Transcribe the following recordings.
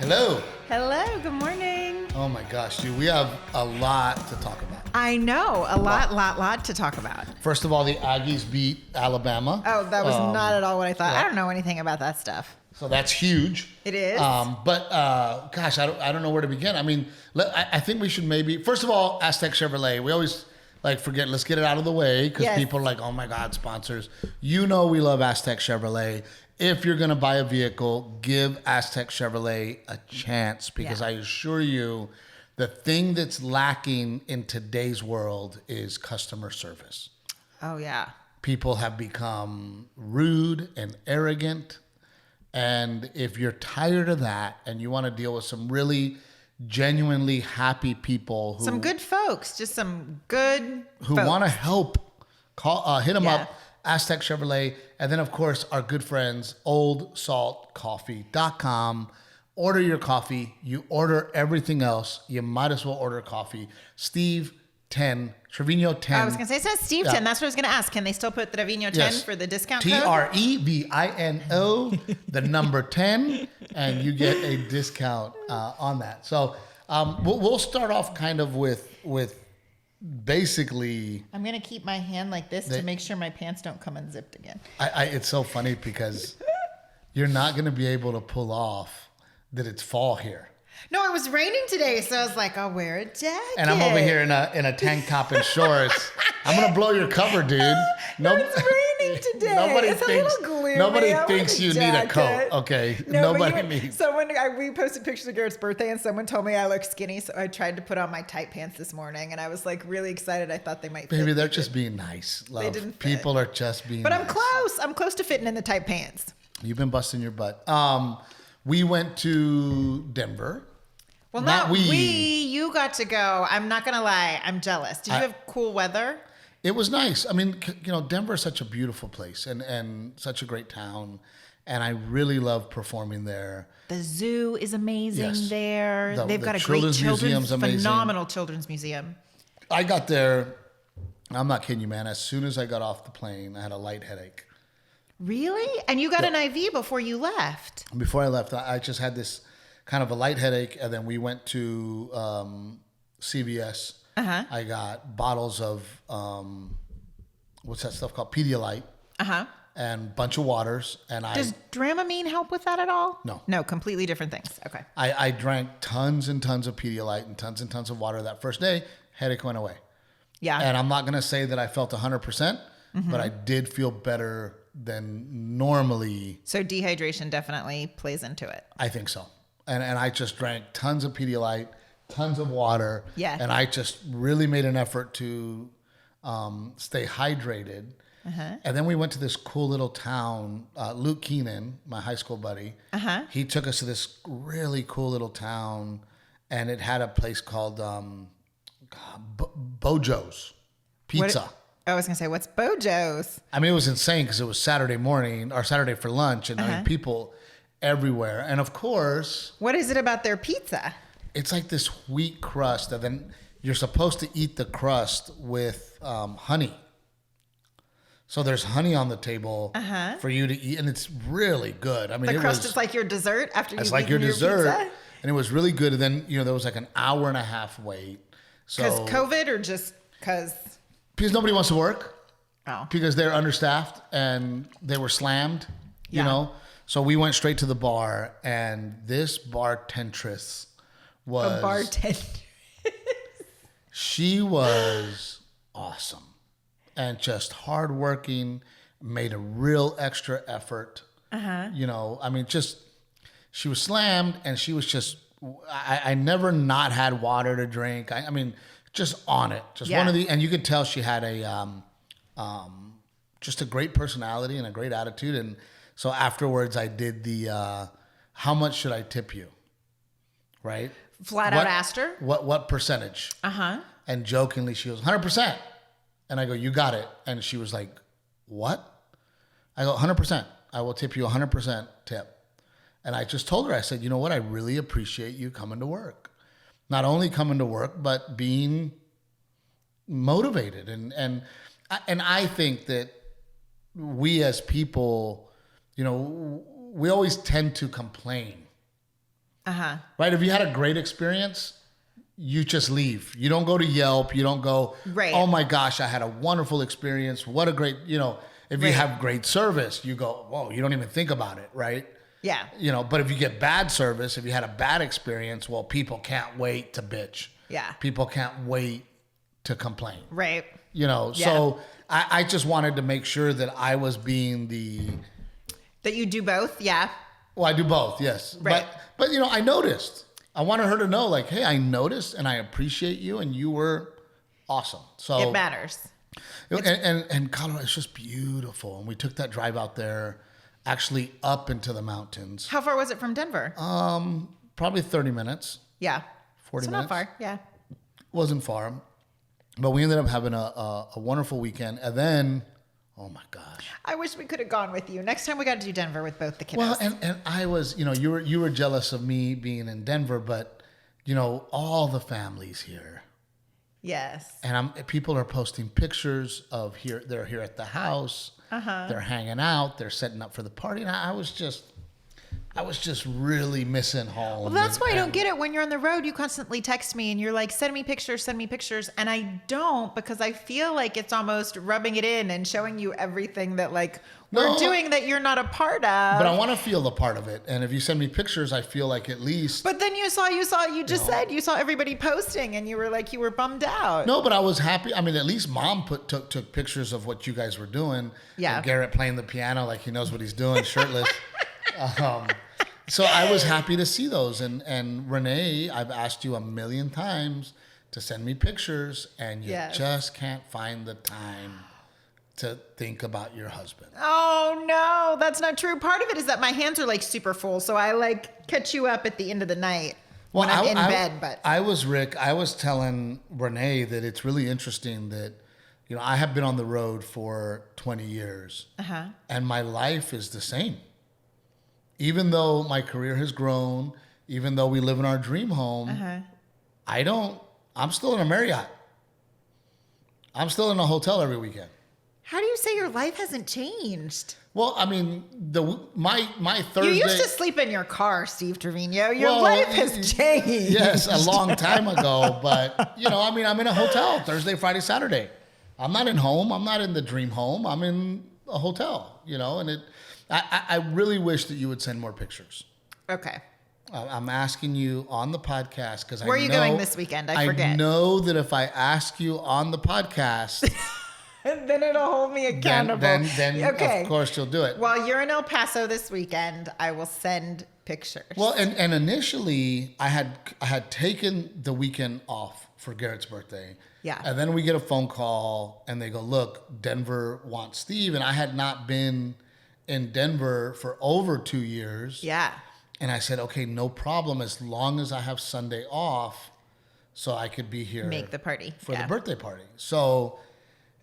Hello. Hello, good morning. Oh my gosh, dude, we have a lot to talk about. I know, a lot to talk about. First of all, the Aggies beat Alabama. Oh, that was not at all what I thought. yeah. I don't know anything about that stuff. So that's huge. It is. Gosh, I don't know where to begin. I mean, I think we should maybe, first of all, Aztec Chevrolet. We always forget, let's get it out of the way because people are like, oh my God, sponsors. You know we love Aztec Chevrolet. If you're going to buy a vehicle, give Aztec Chevrolet a chance because I assure you, the thing that's lacking in today's world is customer service. Oh, yeah. People have become rude and arrogant. And if you're tired of that and you want to deal with some really genuinely happy people who some good folks, just some good who want to help, hit them up, Aztec Chevrolet. And then, of course, our good friends, oldsaltcoffee.com. Order your coffee. You order everything else. You might as well order coffee. Steve 10, Trevino 10. I was going to say, it says Steve 10. That's what I was going to ask. Can they still put Trevino 10 for the discount code? Trevino, the number 10, and you get a discount on that. So we'll start off kind of with basically. I'm going to keep my hand like this to make sure my pants don't come unzipped again. It's so funny because you're not going to be able to pull off that it's fall here. No, it was raining today, so I was like, I'll wear a jacket. And I'm over here in a tank top and shorts. I'm gonna blow your cover, dude. It's raining today. Nobody thinks you need a coat. Okay, nobody needs. We posted pictures of Garrett's birthday, and someone told me I look skinny, so I tried to put on my tight pants this morning, and I was like really excited. I thought they might. Baby, they're just being nice. Love. They didn't fit. People are just being. But nice. I'm close. I'm close to fitting in the tight pants. You've been busting your butt. We went to Denver. Well, not we. You got to go. I'm not going to lie. I'm jealous. Did you have cool weather? It was nice. I mean, Denver is such a beautiful place and such a great town. And I really love performing there. The zoo is amazing there. They've got a great phenomenal children's museum. I got there. I'm not kidding you, man. As soon as I got off the plane, I had a light headache. Really? And you got an IV before you left? Before I left, I just had this kind of a light headache, and then we went to CVS. Uh-huh. I got bottles of what's that stuff called? Pedialyte. Uh-huh. And a bunch of waters. And Does Dramamine help with that at all? No. No, completely different things. Okay. I drank tons and tons of Pedialyte and tons of water that first day. Headache went away. Yeah. And I'm not going to say that I felt 100%, but I did feel better than normally. So dehydration definitely plays into it. I think so. And I just drank tons of Pedialyte, tons of water. Yeah. And I just really made an effort to stay hydrated. Uh-huh. And then we went to this cool little town. Luke Keenan, my high school buddy, he took us to this really cool little town. And it had a place called Bojo's Pizza. I was going to say, what's Bojo's? I mean, it was insane because it was Saturday morning or Saturday for lunch. And I mean, people everywhere. And of course, what is it about their pizza? It's like this wheat crust, and then you're supposed to eat the crust with honey. So there's honey on the table for you to eat, and it's really good. I mean, the crust is like your dessert after you eat your dessert, pizza? And it was really good. And then there was like an hour and a half wait. Because COVID or just because nobody wants to work. Oh. Because they're understaffed and they were slammed. You know. So we went straight to the bar, and this bartendress was... A bartender. She was awesome and just hardworking, made a real extra effort. I mean, just... She was slammed, and she was just... I never not had water to drink. I mean, just on it. Just one of the... And you could tell she had just a great personality and a great attitude, and... So afterwards, I did the, how much should I tip you? Right? Flat out asked her? What percentage? Uh-huh. And jokingly, she goes, 100%. And I go, you got it. And she was like, what? I go, 100%. I will tip you 100% tip. And I just told her, I said, you know what? I really appreciate you coming to work. Not only coming to work, but being motivated. And I think that we as people... we always tend to complain. Right? If you had a great experience, you just leave. You don't go to Yelp. You don't go, right. Oh my gosh, I had a wonderful experience. What a great, if you have great service, you go, whoa, you don't even think about it, right? Yeah. But if you get bad service, if you had a bad experience, well, people can't wait to bitch. Yeah. People can't wait to complain. Right. So I just wanted to make sure that I was being that you do both. Yeah. Well, I do both. Yes. Right. But I noticed. I wanted her to know, like, hey, I noticed and I appreciate you and you were awesome. So it matters. And Colorado is just beautiful. And we took that drive out there, actually up into the mountains. How far was it from Denver? Probably 30 minutes. Yeah. 40 not minutes. far. Yeah. Wasn't far. But we ended up having a wonderful weekend. And then, oh my gosh. I wish we could have gone with you. Next time we got to do Denver with both the kiddos. Well, and I was, you were jealous of me being in Denver, but, all the families here. Yes. And people are posting pictures of here. They're here at the house. They're hanging out. They're setting up for the party. And I was just really missing home. Well, that's why I don't get it. When you're on the road, you constantly text me and you're like, send me pictures. And I don't, because I feel like it's almost rubbing it in and showing you everything that we're doing that you're not a part of. But I want to feel the part of it. And if you send me pictures, I feel like at least. But then you said you saw everybody posting and you were bummed out. No, but I was happy. I mean, at least mom took pictures of what you guys were doing. Yeah. And Garrett playing the piano like he knows what he's doing, shirtless. So I was happy to see those. And Renee, I've asked you a million times to send me pictures, and you just can't find the time to think about your husband. Oh, no, that's not true. Part of it is that my hands are super full. So I catch you up at the end of the night when I'm in bed. But I was telling Renee that it's really interesting that, I have been on the road for 20 years and my life is the same. Even though my career has grown, even though we live in our dream home, I'm still in a Marriott. I'm still in a hotel every weekend. How do you say your life hasn't changed? Well, I mean, my Thursday. You used to sleep in your car, Steve Trevino. Your life has changed. Yes, a long time ago. But, I'm in a hotel Thursday, Friday, Saturday. I'm not in home. I'm not in the dream home. I'm in a hotel, and I really wish that you would send more pictures. Okay. I'm asking you on the podcast because Where are you going this weekend? I forget. I know that if I ask you on the podcast, then it'll hold me accountable. Then okay. Of course you'll do it. While you're in El Paso this weekend, I will send pictures. Well, and initially I had taken the weekend off for Garrett's birthday. Yeah. And then we get a phone call and they go, look, Denver wants Steve. And I had not been in Denver for over 2 years. Yeah. And I said, okay, no problem, as long as I have Sunday off so I could be here. Make the party. For the birthday party. So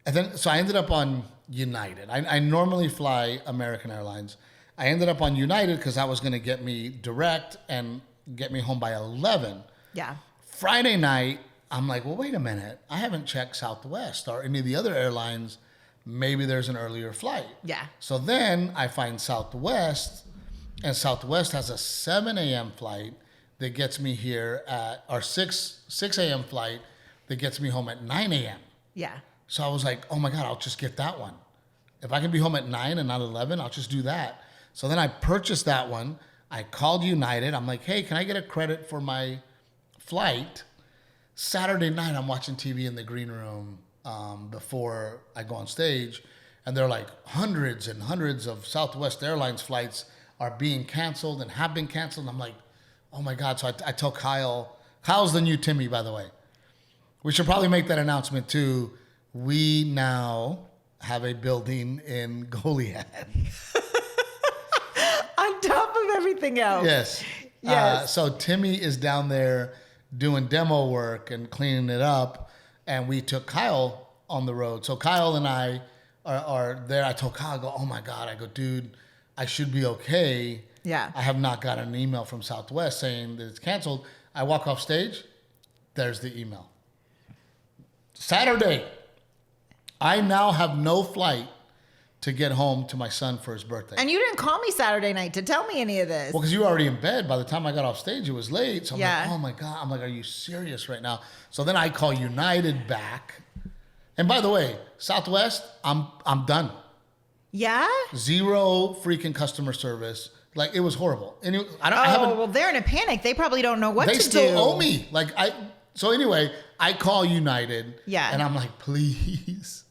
I ended up on United. I normally fly American Airlines. I ended up on United because that was going to get me direct and get me home by 11. Yeah. Friday night, I'm like, well, wait a minute. I haven't checked Southwest or any of the other airlines. Maybe there's an earlier flight. Yeah. So then I find Southwest, and Southwest has a 7 a.m. flight that gets me here at, or 6 a.m. flight that gets me home at 9 a.m. Yeah. So I was like, oh my God, I'll just get that one. If I can be home at 9 and not 11, I'll just do that. So then I purchased that one. I called United. I'm like, hey, can I get a credit for my flight? Saturday night, I'm watching TV in the green room before I go on stage. And they're like, hundreds and hundreds of Southwest Airlines flights are being canceled and have been canceled. And I'm like, oh my God. So I tell Kyle, Kyle's the new Timmy, by the way. We should probably make that announcement too. We now have a building in Goliad. On top of everything else. Yes. Yes. So Timmy is down there doing demo work and cleaning it up. And we took Kyle on the road. So Kyle and I are there. I told Kyle, I go, oh my God. I go, dude, I should be okay. Yeah. I have not got an email from Southwest saying that it's canceled. I walk off stage. There's the email. Saturday. I now have no flight to get home to my son for his birthday. And you didn't call me Saturday night to tell me any of this. Well, because you were already in bed. By the time I got off stage, it was late. So I'm Yeah. like, oh my God. I'm like, are you serious right now? So then I call United back. And by the way, Southwest, I'm done. Yeah? Zero freaking customer service. Like, it was horrible. And Well, they're in a panic. They probably don't know what to do. They still owe me. So anyway, I call United. Yeah. And I'm like, please,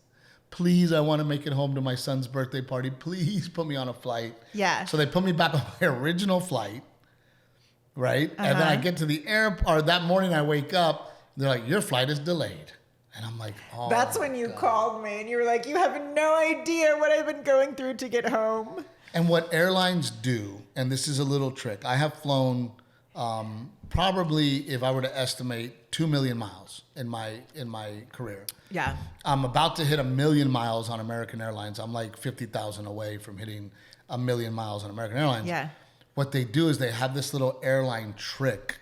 I want to make it home to my son's birthday party. Please put me on a flight. Yeah. So they put me back on my original flight, right? And then I get to the airport. That morning I wake up. They're like, your flight is delayed. And I'm like, oh. That's when you called me and you were like, you have no idea what I've been going through to get home. And what airlines do, and this is a little trick. I have flown probably, if I were to estimate, 2 million miles in my career. Yeah. I'm about to hit 1 million miles on American Airlines. I'm like 50,000 away from hitting 1 million miles on American Airlines. Yeah. What they do is they have this little airline trick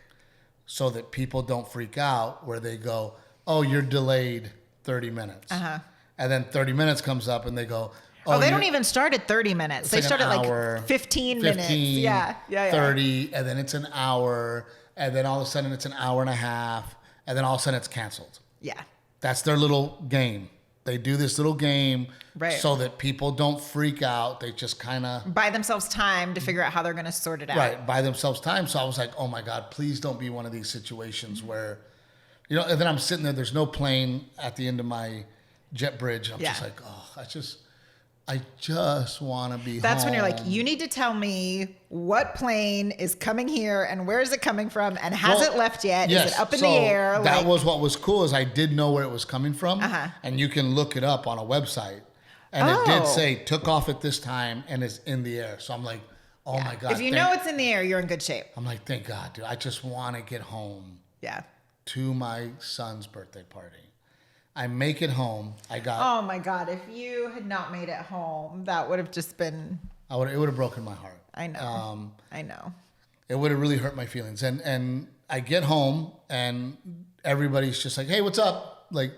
so that people don't freak out, where they go, oh, you're delayed 30 minutes. Uh-huh. And then 30 minutes comes up and they go, oh, they don't even start at 30 minutes. They start at like 15 minutes. 30, and then it's an hour, and then all of a sudden it's an hour and a half, and then all of a sudden it's canceled. Yeah. That's their little game. They do this little game so that people don't freak out. They just kind of buy themselves time to figure out how they're going to sort it out. Right, buy themselves time. So I was like, oh my God, please don't be one of these situations where, and then I'm sitting there, there's no plane at the end of my jet bridge. I'm just like, oh, I just want to be That's home. when you're like, you need to tell me what plane is coming here and where is it coming from and has it left yet? Yes. Is it up in the air? That was what was cool, is I did know where it was coming from. Uh-huh. And you can look it up on a website. And it did say took off at this time and is in the air. So I'm like, oh my God. If you know it's in the air, you're in good shape. I'm like, thank God, dude. I just want to get home to my son's birthday party. I make it home. Oh my God. If you had not made it home, that would have just been. It would have broken my heart. I know. I know. It would have really hurt my feelings. And I get home and everybody's just like, hey, what's up? Like,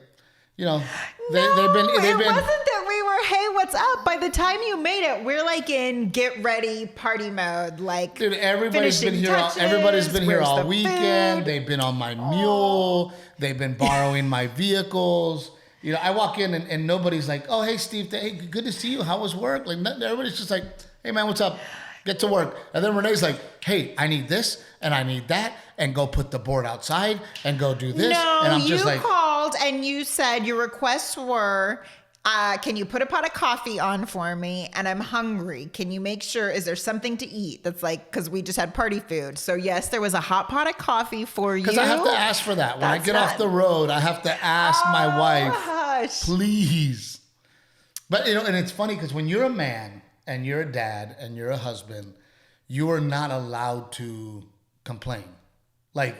they've been. It wasn't that we were, hey, what's up? By the time you made it, we're like in get ready party mode. Like, dude, everybody's been here. Everybody's been here all weekend. Food? They've been on my mule. They've been borrowing my vehicles. I walk in and nobody's like, oh, hey, Steve, hey, good to see you. How was work? Like, everybody's just like, hey, man, what's up? Get to work. And then Renee's like, hey, I need this and I need that, and go put the board outside and go do this. No, and I'm just you called and you said your requests were, can you put a pot of coffee on for me? And I'm hungry. Can you make sure, is there something to eat? That's like, because we just had party food. So yes, there was a hot pot of coffee for you. Because I have to ask for that. When I get off the road, I have to ask my wife, please. But, and it's funny because when you're a man and you're a dad and you're a husband, you are not allowed to complain. Like,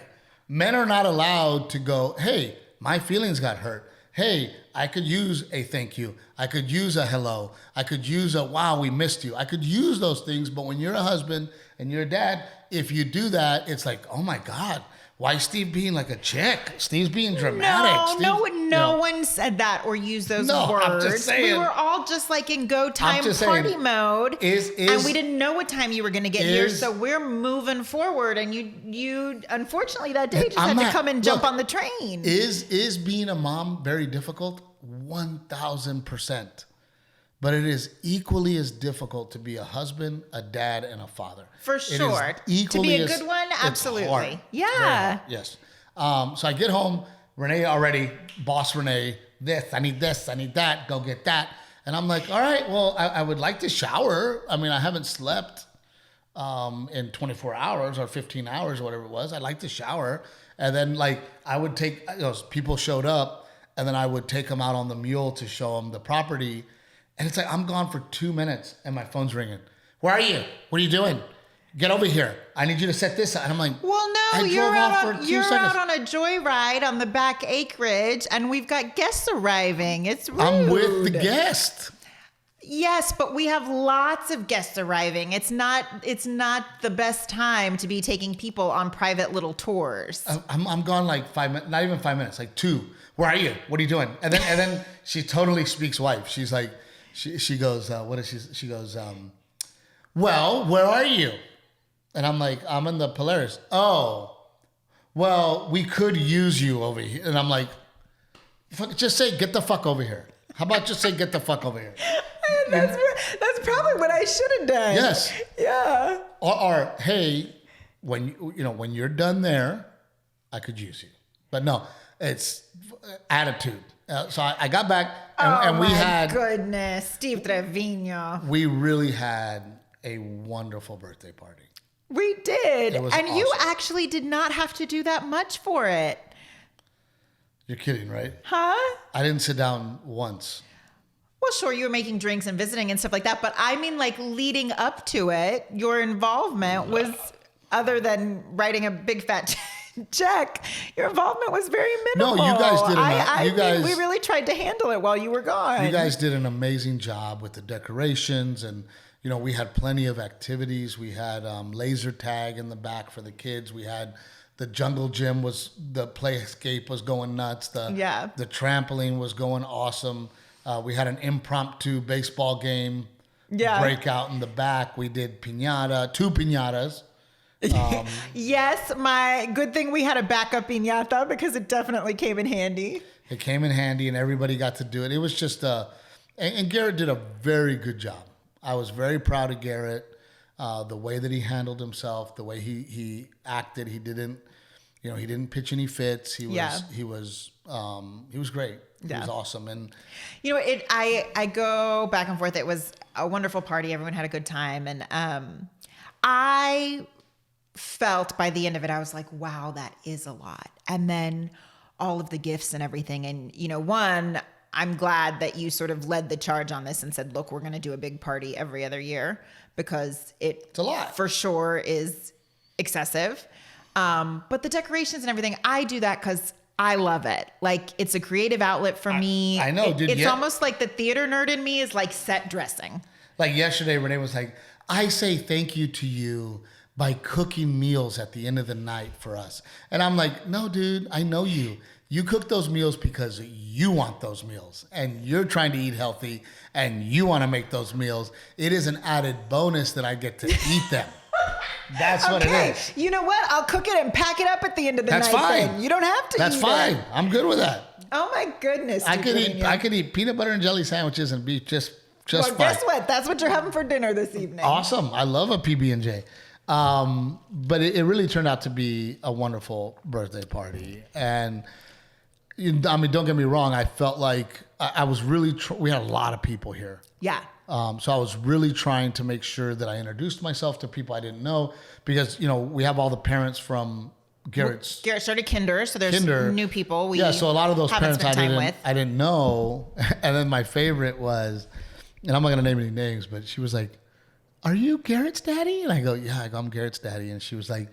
men are not allowed to go, hey, my feelings got hurt. Hey, I could use a thank you. I could use a hello. I could use a wow, we missed you. I could use those things, but when you're a husband and you're a dad, if you do that, it's like, oh my God, why is Steve being like a chick? Steve's being dramatic. No one said that or used those words. I'm just saying. We were all just like in go time party mode. And we didn't know what time you were going to get here. So we're moving forward. And you unfortunately that day just had to come and jump on the train. Is being a mom very difficult? 1,000%. But it is equally as difficult to be a husband, a dad, and a father. For sure. To be a good one, absolutely. Yeah. Yes. So I get home, Renee already, boss Renee, I need that, go get that. And I'm like, all right, well, I would like to shower. I mean, I haven't slept in 24 hours or 15 hours or whatever it was. I'd like to shower. And then I would take, people showed up, and then I would take them out on the mule to show them the property. And it's like, I'm gone for 2 minutes and my phone's ringing. Where are you? What are you doing? Get over here. I need you to set this up. And I'm like, well, no, you're out on a joyride on the back acreage and we've got guests arriving. It's rude. I'm with the guest. Yes, but we have lots of guests arriving. It's not the best time to be taking people on private little tours. I'm gone like 5 minutes, not even 5 minutes, like 2. Where are you? What are you doing? And then she totally speaks wife. She's like, she goes, what is she goes, well, where are you? And I'm like, I'm in the Polaris. Oh, well, we could use you over here. And I'm like, just say, get the fuck over here. How about just say, get the fuck over here? That's probably what I should have done. Yes. Yeah. Or hey, when you're done there, I could use you. But no, it's attitude. So I got back and we had... goodness, Steve Trevino. We really had a wonderful birthday party. We did. And awesome. You actually did not have to do that much for it. You're kidding, right? Huh? I didn't sit down once. Well, sure, you were making drinks and visiting and stuff like that. But I mean, like, leading up to it, your involvement was, other than writing a big fat check, your involvement was very minimal. No, you guys did. We really tried to handle it while you were gone. You guys did an amazing job with the decorations, and we had plenty of activities. We had laser tag in the back for the kids. We had the jungle gym the playscape was going nuts. The trampoline was going awesome. We had an impromptu baseball game breakout in the back. We did two piñatas. Yes, my good thing we had a backup piñata because it definitely came in handy. It came in handy and everybody got to do it. It was just and Garrett did a very good job. I was very proud of Garrett, the way that he handled himself, the way he acted. He didn't pitch any fits. He was great. Yeah. It was awesome. And I go back and forth. It was a wonderful party. Everyone had a good time. And I felt by the end of it, I was like, wow, that is a lot. And then all of the gifts and everything. And, one, I'm glad that you sort of led the charge on this and said, look, we're going to do a big party every other year because it's a lot. For sure is excessive. But the decorations and everything, I do that because I love it. Like, it's a creative outlet for me. I know, dude. It's almost like the theater nerd in me is like set dressing. Like yesterday, Renee was like, I say thank you to you by cooking meals at the end of the night for us. And I'm like, no, dude, I know you. You cook those meals because you want those meals and you're trying to eat healthy and you want to make those meals. It is an added bonus that I get to eat them. That's what it is. You know what? I'll cook it and pack it up at the end of the night. That's fine. Then. You don't have to. That's eat fine. it. I'm good with that. Oh my goodness! I could eat peanut butter and jelly sandwiches and be just fine. Guess what? That's what you're having for dinner this evening. Awesome. I love a PB&J. But it really turned out to be a wonderful birthday party. And don't get me wrong. I felt like I was really. We had a lot of people here. Yeah. So I was really trying to make sure that I introduced myself to people I didn't know because, we have all the parents from Garrett started Kinder, so there's new people. So a lot of those parents I didn't know. And then my favorite was, and I'm not going to name any names, but she was like, are you Garrett's daddy? And I go, yeah, I'm Garrett's daddy. And she was like,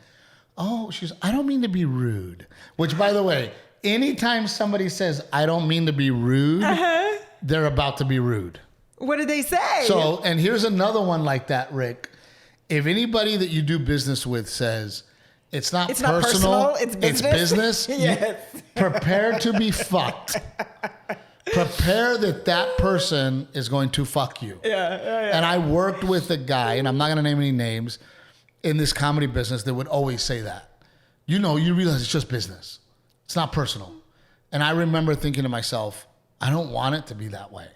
I don't mean to be rude. Which, by the way, anytime somebody says, I don't mean to be rude, they're about to be rude. What did they say? So, and here's another one like that, Rick. If anybody that you do business with says, it's not personal, it's business. Yes. Prepare to be fucked. Prepare that person is going to fuck you. Yeah. And I worked with a guy, and I'm not going to name any names, in this comedy business that would always say that. You realize it's just business. It's not personal. And I remember thinking to myself, I don't want it to be that way.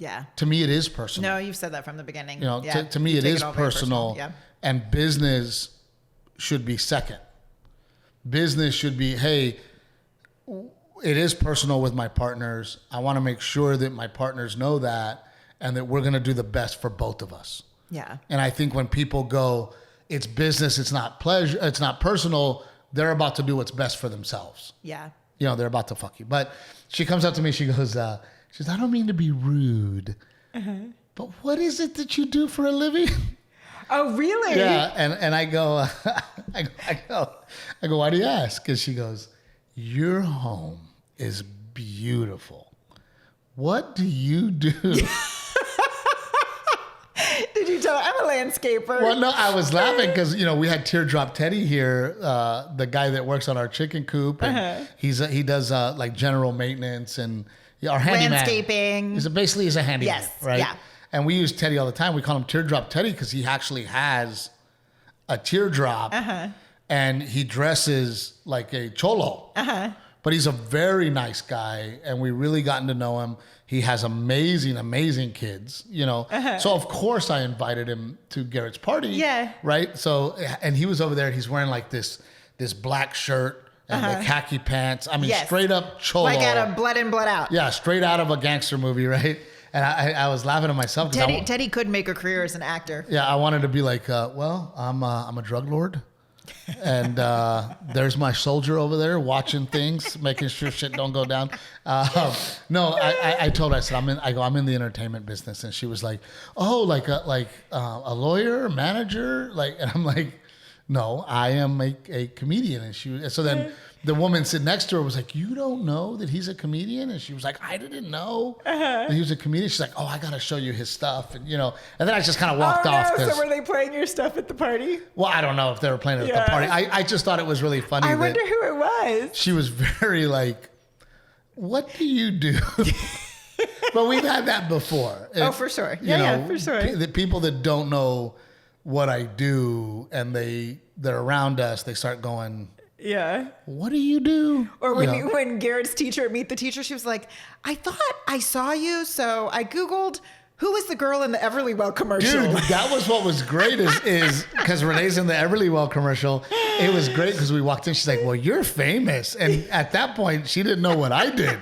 Yeah. To me, it is personal. No, you've said that from the beginning. To me, it is personal. Yeah. And business should be second. Business should be, hey, it is personal with my partners. I want to make sure that my partners know that and that we're going to do the best for both of us. Yeah. And I think when people go, it's business, it's not pleasure, it's not personal, they're about to do what's best for themselves. Yeah. They're about to fuck you. But she comes up to me, she goes, I don't mean to be rude, but what is it that you do for a living? Oh, really? Yeah. And I go, I go, why do you ask? And she goes, your home is beautiful. What do you do? Did you tell her I'm a landscaper? Well, no, I was laughing because, we had Teardrop Teddy here, the guy that works on our chicken coop. And he does like general maintenance and our handyman. Landscaping. He's a handyman, right? Yeah. And we use Teddy all the time. We call him Teardrop Teddy because he actually has a teardrop. And he dresses like a cholo. But he's a very nice guy, and we really gotten to know him. He has amazing, amazing kids, you know. So of course I invited him to Garrett's party. Yeah. Right. So, and he was over there. He's wearing like this black shirt and the khaki pants. I mean, straight up cholo. Like out of Blood In, Blood Out. Yeah, straight out of a gangster movie, right? And I was laughing at myself. Teddy could make a career as an actor. Yeah, I wanted to be like, well, I'm a drug lord. And there's my soldier over there watching things, making sure shit don't go down. No, I told her, I said, I'm in the entertainment business. And she was like, oh, like a lawyer, manager? And I'm like, no, I am a comedian. And so then the woman sitting next to her was like, you don't know that he's a comedian? And she was like, I didn't know that he was a comedian. She's like, oh, I got to show you his stuff. And, and then I just kind of walked off. So were they playing your stuff at the party? Well, I don't know if they were playing it at the party. I just thought it was really funny. I wonder who it was. She was very like, what do you do? But we've had that before. Oh, for sure. Yeah, for sure. The people that don't know what I do and they're around us, they start going, yeah, what do you do? Or when Garrett's teacher at Meet the Teacher, she was like, I thought I saw you, so I Googled who was the girl in the Everlywell commercial. Dude, that was what was great is because Renee's in the Everlywell commercial. It was great because we walked in. She's like, well, you're famous. And at that point, she didn't know what I did.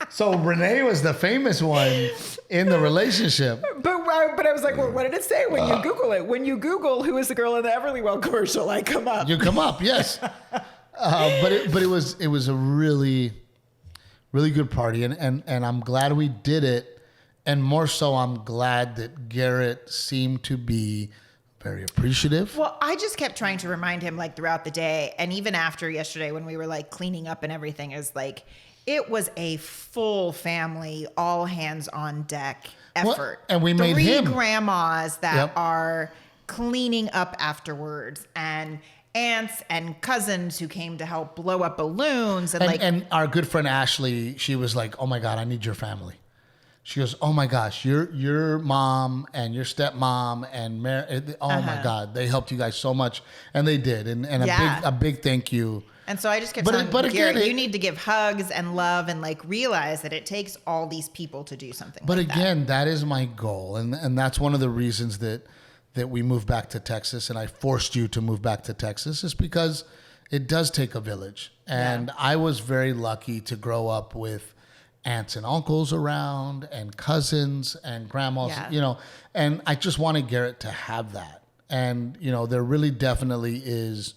So Renee was the famous one in the relationship. But I was like, well, what did it say when you Google it? When you Google who is the girl in the Everlywell commercial, I come up. You come up, yes. But it was a really, really good party. And I'm glad we did it. And more so, I'm glad that Garrett seemed to be very appreciative. Well, I just kept trying to remind him throughout the day. And even after yesterday when we were cleaning up and everything, is it was a full family, all hands on deck effort. Well, and we made him. 3 grandmas that are cleaning up afterwards, and aunts and cousins who came to help blow up balloons. And our good friend Ashley, she was like, oh my God, I need your family. She goes, oh my gosh, your mom and your stepmom and my God, they helped you guys so much. And they did. And a big thank you. And so I just kept telling Garrett, you need to give hugs and love and realize that it takes all these people to do something. But again, that is my goal. And that's one of the reasons that we moved back to Texas, and I forced you to move back to Texas, is because it does take a village. And I was very lucky to grow up with aunts and uncles around and cousins and grandmas, and I just wanted Garrett to have that. And, there really definitely is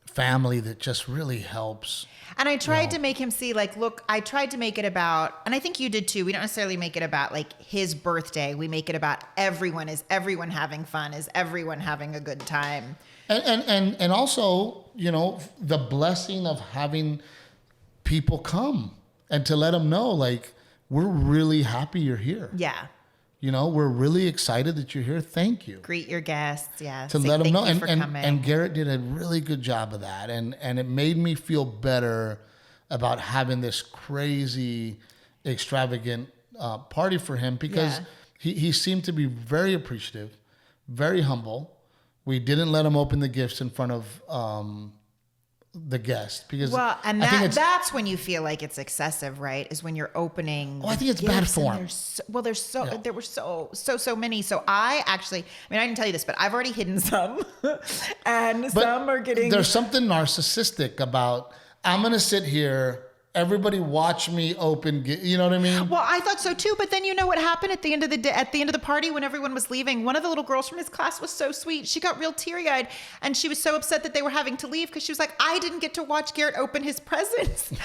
family that just really helps. And I tried to make him see, look, I tried to make it about, and I think you did too, we don't necessarily make it about his birthday. We make it about everyone. Is everyone having fun? Is everyone having a good time? And also, the blessing of having people come and to let them know, we're really happy you're here. Yeah. We're really excited that you're here. Thank you. Greet your guests. Yeah. To let them know. And Garrett did a really good job of that. And it made me feel better about having this crazy, extravagant party for him, because he seemed to be very appreciative, very humble. We didn't let him open the gifts in front of the guest, because that's when you feel like it's excessive, right? Is when you're opening. I think it's bad form. There were so many. So I didn't tell you this, but I've already hidden some, and some are getting. There's something narcissistic about, I'm gonna sit here, everybody watch me open. You know what I mean? Well, I thought so too. But then what happened at the end of the day, at the end of the party, when everyone was leaving, one of the little girls from his class was so sweet. She got real teary-eyed, and she was so upset that they were having to leave because she was like, I didn't get to watch Garrett open his presents. And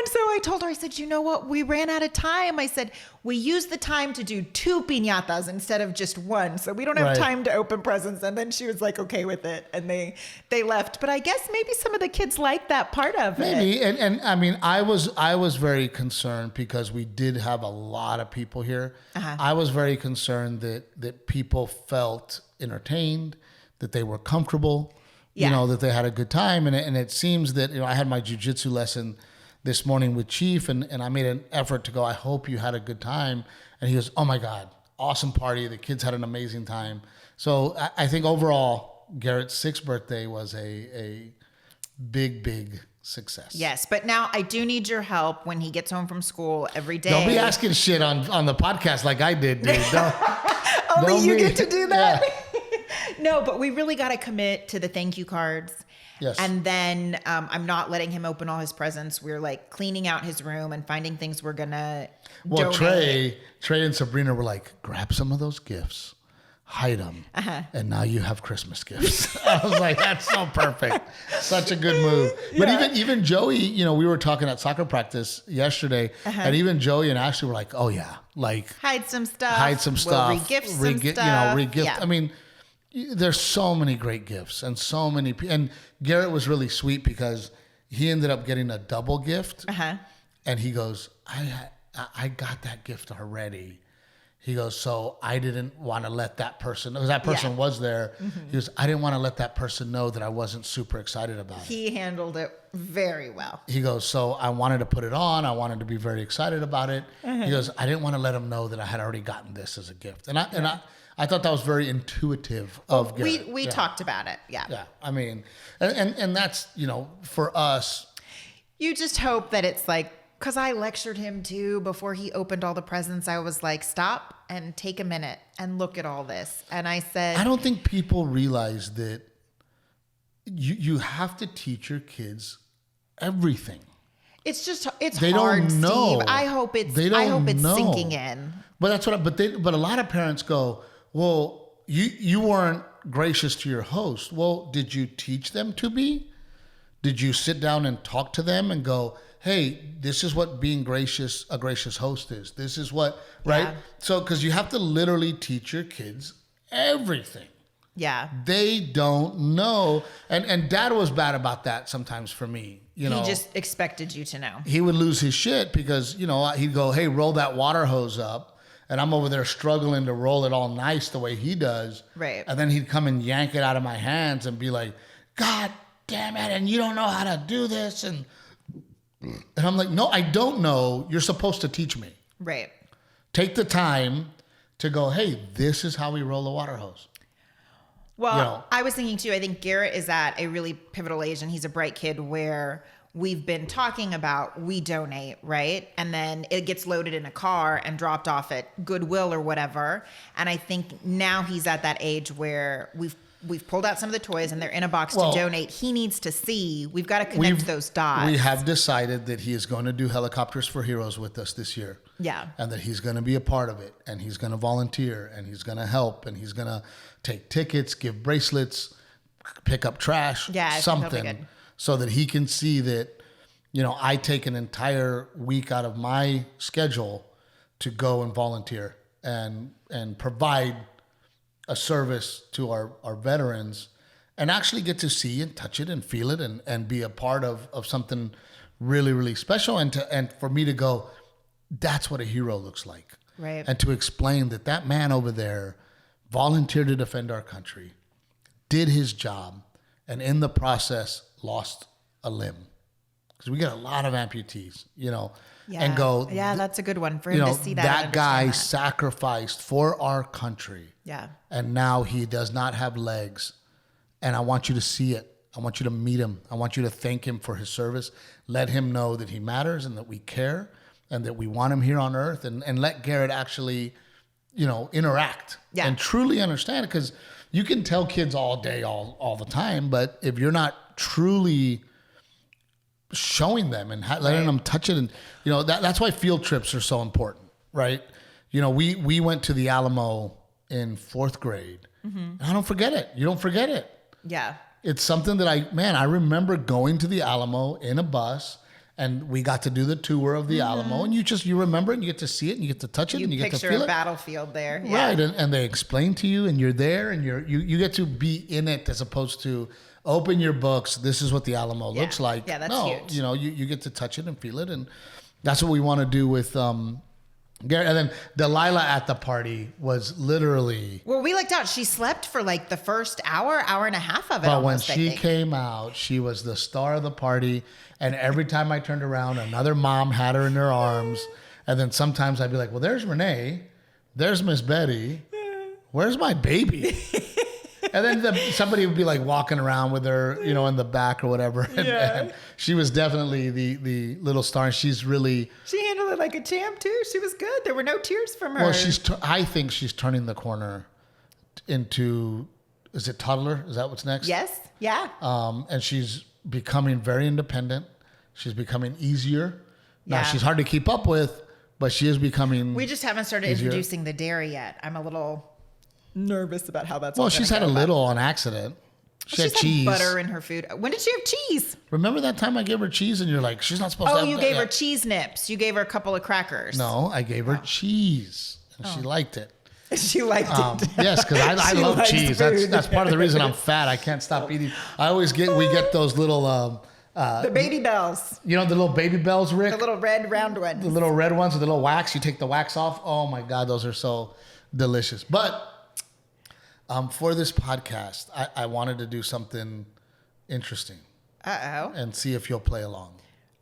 so I told her, I said, you know what? We ran out of time. I said, we used the time to do 2 piñatas instead of just 1. So we don't have time to open presents. And then she was okay with it. And they left. But I guess maybe some of the kids like that part of it. Maybe. And I mean, I was very concerned because we did have a lot of people here. I was very concerned that people felt entertained, that they were comfortable, that they had a good time. And it seems that, I had my jiu-jitsu lesson this morning with Chief, and I made an effort to go, I hope you had a good time. And he goes, oh my God, awesome party. The kids had an amazing time. So I think overall, Garrett's 6th birthday was a big success. Yes, but now I do need your help when he gets home from school every day. Don't be asking shit on the podcast like I did, dude. Only you get to do that? Yeah. No, but we really got to commit to the thank you cards. Yes. And then I'm not letting him open all his presents. We're like cleaning out his room and finding things we're going to donate. Trey and Sabrina were like, grab some of those gifts, hide them, and now you have Christmas gifts. I was like, that's so perfect. Such a good move. But even Joey, you know, we were talking at soccer practice yesterday, and even Joey and Ashley were like, oh yeah, like hide some stuff. We'll re-gift some stuff. Re-gift. Yeah. I mean, there's so many great gifts and so many, and Garrett was really sweet because he ended up getting a double gift, and he goes, I got that gift already. He goes, so I didn't want to let that person, because that person was there. He goes, I didn't want to let that person know that I wasn't super excited about it. He handled it very well. He goes, so I wanted to put it on. I wanted to be very excited about it. He goes, I didn't want to let him know that I had already gotten this as a gift. And I thought that was very intuitive of Garrett. We talked about it. Yeah. Yeah. I mean, and that's, you know, for us. You just hope that it's like, because I lectured him too before he opened all the presents. I was like, stop and take a minute and look at all this. And I said, I don't think people realize that you have to teach your kids everything. It's They hard, don't know. Steve. I hope it's know. sinking in. But that's what. But a lot of parents go, well, you weren't gracious to your host. Well, did you teach them to be? Did you sit down and talk to them and go, hey, this is what being a gracious host is. This is what, right? Yeah. So, because you have to literally teach your kids everything. Yeah. They don't know. And Dad was bad about that sometimes for me. You know, he just expected you to know. He would lose his shit because, you know, he'd go, hey, roll that water hose up. And I'm over there struggling to roll it all nice the way he does. Right. And then he'd come and yank it out of my hands and be like, God damn it. And you don't know how to do this. And I'm like, no, I don't know. You're supposed to teach me. Right. Take the time to go, hey, this is how we roll the water hose. Well, You know. I was thinking too, I think Garrett is at a really pivotal age and he's a bright kid where we've been talking about we donate, right? And then it gets loaded in a car and dropped off at Goodwill or whatever. And I think now he's at that age where we've pulled out some of the toys and they're in a box to donate. He needs to see. We've got to connect those dots. We have decided that he is going to do Helicopters for Heroes with us this year. Yeah. And that he's going to be a part of it. And he's going to volunteer. And he's going to help. And he's going to take tickets, give bracelets, pick up trash, something. So that he can see that, you know, I take an entire week out of my schedule to go and volunteer and provide a service to our veterans and actually get to see and touch it and feel it and be a part of something really, really special. And for me to go, that's what a hero looks like. Right. And to explain that man over there volunteered to defend our country, did his job, and in the process lost a limb. Because we get a lot of amputees, you know, and go. Yeah, that's a good one for him to see that. That guy sacrificed for our country. Yeah. And now he does not have legs. And I want you to see it. I want you to meet him. I want you to thank him for his service. Let him know that he matters and that we care and that we want him here on earth. And let Garrett actually, you know, interact and truly understand it. Because you can tell kids all day, all the time. But if you're not truly showing them and letting them touch it, and you know that's why field trips are so important, right? You know, we went to the Alamo in 4th grade. And I don't forget it. You don't forget it. Yeah, it's something that I remember going to the Alamo in a bus, and we got to do the tour of the Alamo, and you remember it, and you get to see it, and you get to touch it, and you get to feel it. Picture a battlefield there, right? And they explain to you, and you're there, and you get to be in it as opposed to open your books. This is what the Alamo looks like. Yeah, that's huge. You know, you get to touch it and feel it, and that's what we want to do with Garrett. And then Delilah at the party was literally. Well, we lucked out. She slept for like the first hour and a half of it. But when she came out, she was the star of the party. And every time I turned around, another mom had her in their arms. And then sometimes I'd be like, well, there's Renee. there's Miss Betty. Where's my baby? And then somebody would be like walking around with her, you know, in the back or whatever. And she was definitely the little star. And she handled it like a champ too. She was good. There were no tears from her. Well, I think she's turning the corner into, is it toddler? Is that what's next? Yes. Yeah. And she's becoming very independent. She's becoming easier. Now she's hard to keep up with, but she is becoming. We just haven't started introducing the dairy yet. I'm a little nervous about how that's. Well, she's had a little on accident. She had cheese. Butter in her food. When did she have cheese? Remember that time I gave her cheese and you're like, she's not supposed to have that. Oh, you gave her cheese nips. You gave her a couple of crackers. No, I gave her cheese and she liked it. She liked it. Yes, because I love cheese. That's part of the reason I'm fat. I can't stop eating. We get those little. The baby bells. You know the little baby bells, Rick? The little red round ones. The little red ones with the little wax. You take the wax off. Oh my God, those are so delicious. But for this podcast, I wanted to do something interesting. Uh-oh. And see if you'll play along.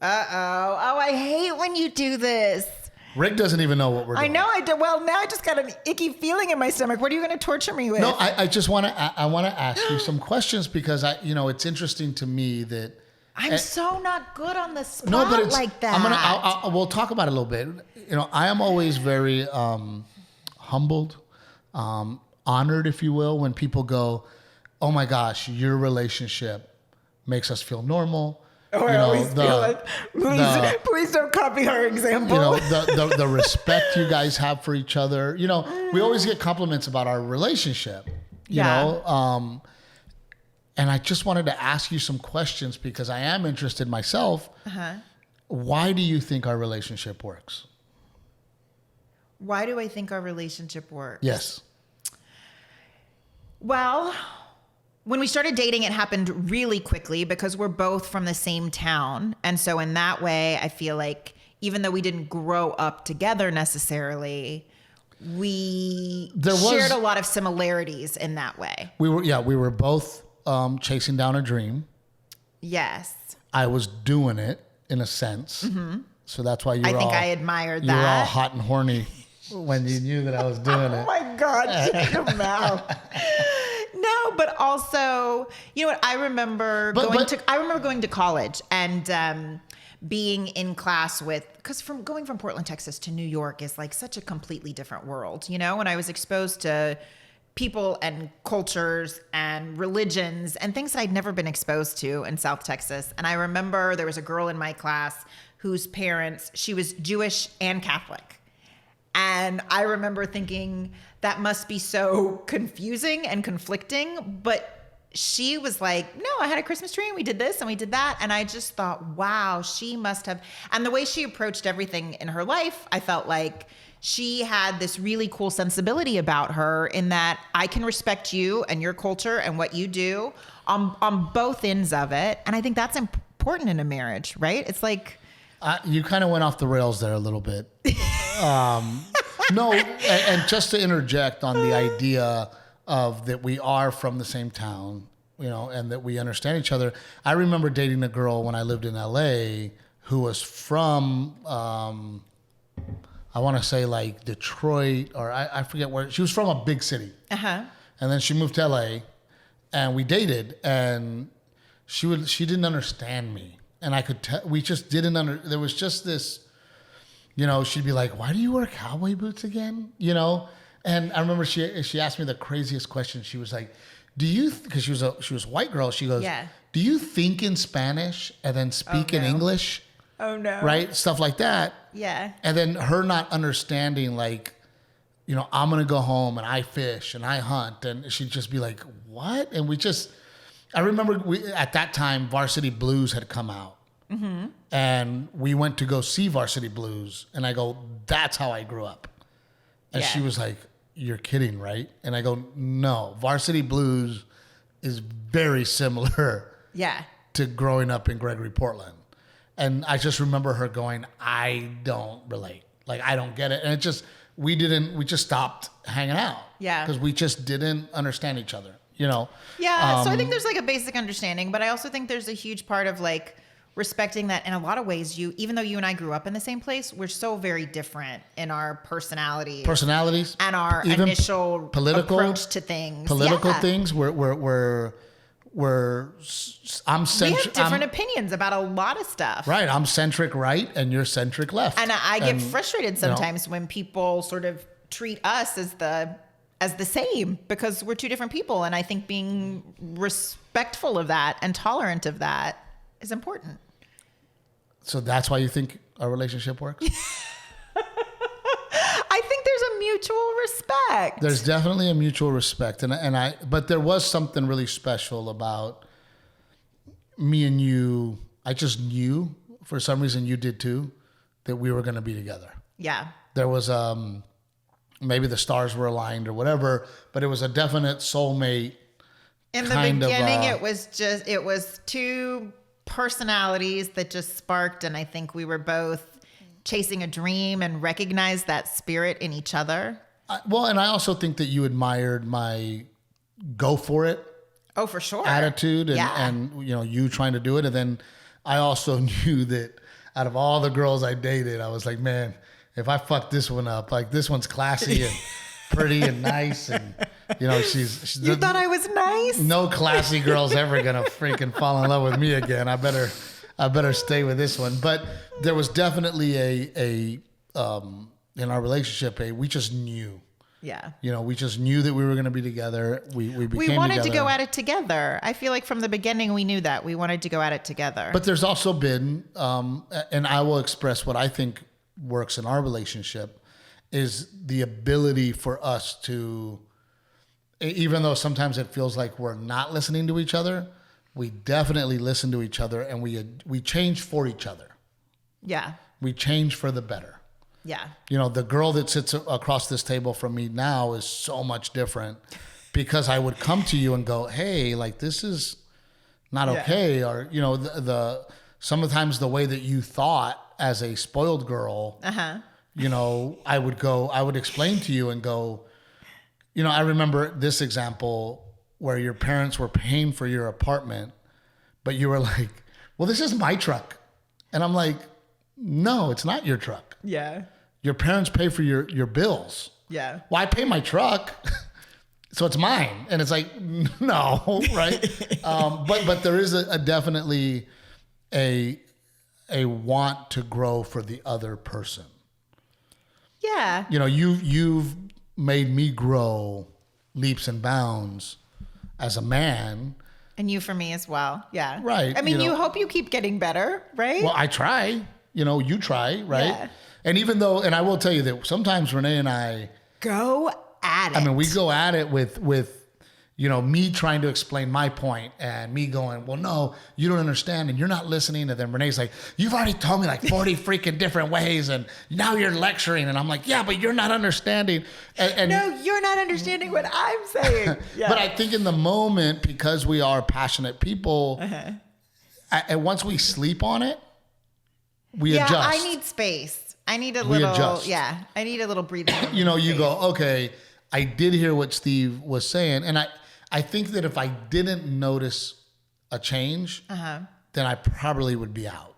Uh-oh. Oh, I hate when you do this. Rick doesn't even know what we're doing. I know I do. Well, now I just got an icky feeling in my stomach. What are you going to torture me with? No, I just want to ask you some questions because it's interesting to me that I'm so not good on the spot like that. We'll talk about it a little bit. I am always very humbled, honored, if you will, when people go, "Oh my gosh, your relationship makes us feel normal." I always feel like, please don't copy our example. The respect you guys have for each other. We always get compliments about our relationship. You know. And I just wanted to ask you some questions because I am interested myself. Why do you think our relationship works? Why do I think our relationship works? Yes. Well, when we started dating, it happened really quickly because we're both from the same town. And so in that way, I feel like even though we didn't grow up together necessarily, we shared a lot of similarities in that way. We were both chasing down a dream. Yes. I was doing it in a sense. Mm-hmm. So that's why I admired that. You were all hot and horny when you knew that I was doing it. Oh my God, shut your mouth. No, but also, you know what? I remember going to college and being in class because going from Portland, Texas to New York is like such a completely different world, and I was exposed to people and cultures and religions and things that I'd never been exposed to in South Texas. And I remember there was a girl in my class whose parents, she was Jewish and Catholic. And I remember thinking that must be so confusing and conflicting, but she was like, no, I had a Christmas tree and we did this and we did that. And I just thought, wow, she must have. And the way she approached everything in her life, I felt like she had this really cool sensibility about her in that I can respect you and your culture and what you do on both ends of it. And I think that's important in a marriage, right? It's like... you kind of went off the rails there a little bit. No, and just to interject on the idea of that we are from the same town, and that we understand each other. I remember dating a girl when I lived in LA who was from... I want to say like Detroit or I forget where. She was from a big city. Uh-huh. And then she moved to LA and we dated and she didn't understand me. And I could tell, we just didn't there was just this, she'd be like, why do you wear cowboy boots again? And I remember she asked me the craziest question. She was like, because she was a white girl. She goes, do you think in Spanish and then speak in English? Oh no. Right? Stuff like that. Yeah. And then her not understanding, like, I'm going to go home and I fish and I hunt. And she'd just be like, what? And I remember at that time, Varsity Blues had come out. Mm-hmm. And we went to go see Varsity Blues. And I go, that's how I grew up. And she was like, you're kidding, right? And I go, no, Varsity Blues is very similar to growing up in Gregory, Portland. And I just remember her going, I don't relate. Like, I don't get it. And we just stopped hanging out. Yeah. Because we just didn't understand each other, Yeah. So I think there's like a basic understanding, but I also think there's a huge part of like, respecting that in a lot of ways, even though you and I grew up in the same place, we're so very different in our personalities and our initial approach to things. Political things. I'm we have different opinions about a lot of stuff. Right. I'm centric right and you're centric left. And I get frustrated sometimes when people sort of treat us as the same because we're two different people. And I think being respectful of that and tolerant of that is important. So that's why you think our relationship works? I think there's a mutual respect. There's definitely a mutual respect. But there was something really special about me and you. I just knew, for some reason you did too, that we were going to be together. Yeah. There was, maybe the stars were aligned or whatever, but it was a definite soulmate. In the beginning, it was two personalities that just sparked, and I think we were both chasing a dream and recognized that spirit in each other. And I also think that you admired my go for it. Oh, for sure. Attitude and you trying to do it. And then I also knew that out of all the girls I dated, I was like, man, if I fuck this one up, like this one's classy and pretty and nice, and she's you thought I was nice? No classy girl's ever gonna freaking fall in love with me again. I better stay with this one. But there was definitely a in our relationship, we just knew. Yeah. We just knew that we were gonna be together. We wanted together. to go at it together. I feel like from the beginning we knew that we wanted to go at it together. But there's also been, and I will express what I think works in our relationship, is the ability for us to, even though sometimes it feels like we're not listening to each other, we definitely listen to each other, and we change for each other. Yeah. We change for the better. Yeah. The girl that sits across this table from me now is so much different because I would come to you and go, hey, like this is not okay. Or, the sometimes the way that you thought as a spoiled girl, I would explain to you and go, I remember this example where your parents were paying for your apartment, but you were like, well, this is my truck. And I'm like, no, it's not your truck. Yeah. Your parents pay for your bills. Yeah. Well, I pay my truck, so it's mine. And it's like, no, right? But there is a definitely a want to grow for the other person. Yeah. You've made me grow leaps and bounds as a man. And you for me as well. Yeah. Right. I mean, you hope you keep getting better, right? Well, I try. You try, right? Yeah. And even though, and I will tell you that sometimes Renee and I go at it. I mean, we go at it with me trying to explain my point and me going, well, no, you don't understand and you're not listening. And then Renee's like, you've already told me like 40 freaking different ways and now you're lecturing. And I'm like, yeah, but you're not understanding. And no, you're not understanding what I'm saying. Yeah. But I think in the moment, because we are passionate people, and once we sleep on it, we adjust. I need space. I need a little, I need a little breathing. You go, okay, I did hear what Steve was saying. And I think that if I didn't notice a change, then I probably would be out.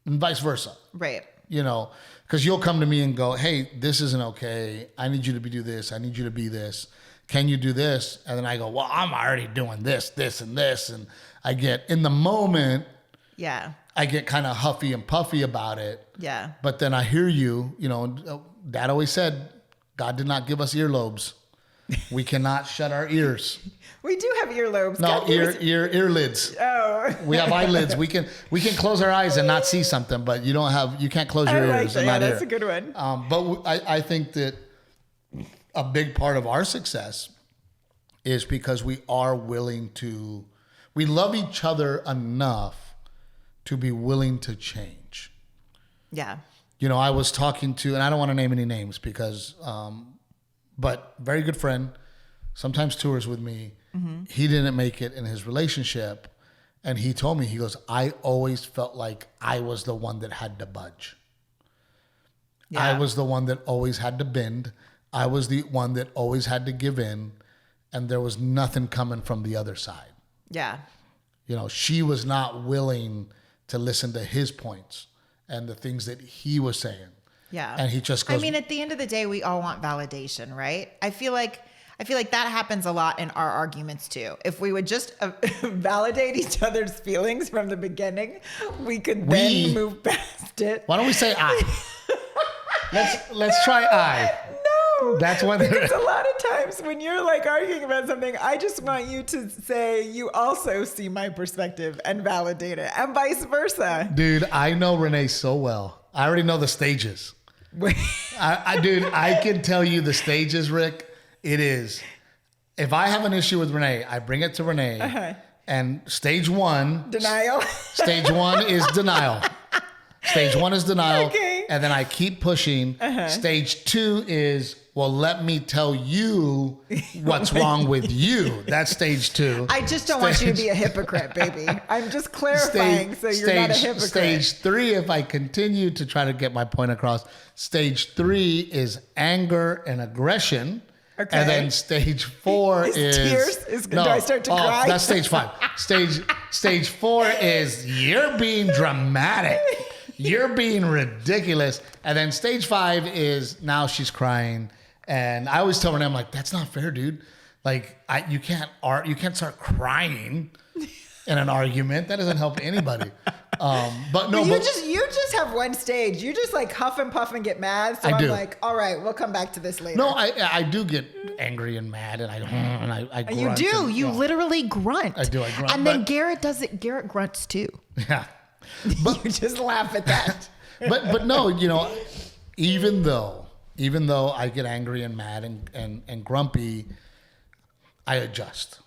And vice versa. Right. Because you'll come to me and go, hey, this isn't okay. I need you to do this. I need you to be this. Can you do this? And then I go, well, I'm already doing this, this, and this. And I get, in the moment, I get kind of huffy and puffy about it. Yeah. But then I hear you, Dad always said, God did not give us earlobes. We cannot shut our ears. We do have earlobes. No, earlids. Oh. We have eyelids. We can close our eyes and not see something, but you can't close your ears and not hear. That's a good one. But I think that a big part of our success is because we are willing to, we love each other enough to be willing to change. Yeah. I was talking to, and I don't want to name any names because, but very good friend, sometimes tours with me. Mm-hmm. He didn't make it in his relationship. And he told me, he goes, I always felt like I was the one that had to budge. Yeah. I was the one that always had to bend. I was the one that always had to give in. And there was nothing coming from the other side. Yeah. She was not willing to listen to his points and the things that he was saying. Yeah. And he just goes, I mean, at the end of the day, we all want validation, right? I feel like that happens a lot in our arguments too. If we would just validate each other's feelings from the beginning, we could then move past it. Why don't we say I? let's try I. No, that's when because a lot of times when you're like arguing about something, I just want you to say you also see my perspective and validate it, and vice versa. Dude, I know Renee so well. I already know the stages. Dude, I can tell you the stages, Rick. It is, if I have an issue with Renee, I bring it to Renee, and stage one, denial. Stage one is denial. Stage one is denial, okay. And then I keep pushing. Stage two is, well, let me tell you what's wrong with you. That's stage two. I just don't want you to be a hypocrite, baby. I'm just clarifying so you're not a hypocrite. Stage three, if I continue to try to get my point across, stage three is anger and aggression. Okay. And then stage four is tears. Do I start to cry? That's stage five. Stage four is you're being dramatic. You're being ridiculous. And then stage five is now she's crying. And I always tell Renee, I'm like, that's not fair, dude. Like, you can't start crying in an argument. That doesn't help anybody. You just have one stage. You just like huff and puff and get mad. So I'm like, all right, we'll come back to this later. No, I do get angry and mad, and I grunt. You do. You literally grunt. I do. I grunt. And then Garrett does it. Garrett grunts too. Yeah. But you just laugh at that. but no, even though I get angry and mad and grumpy, I adjust.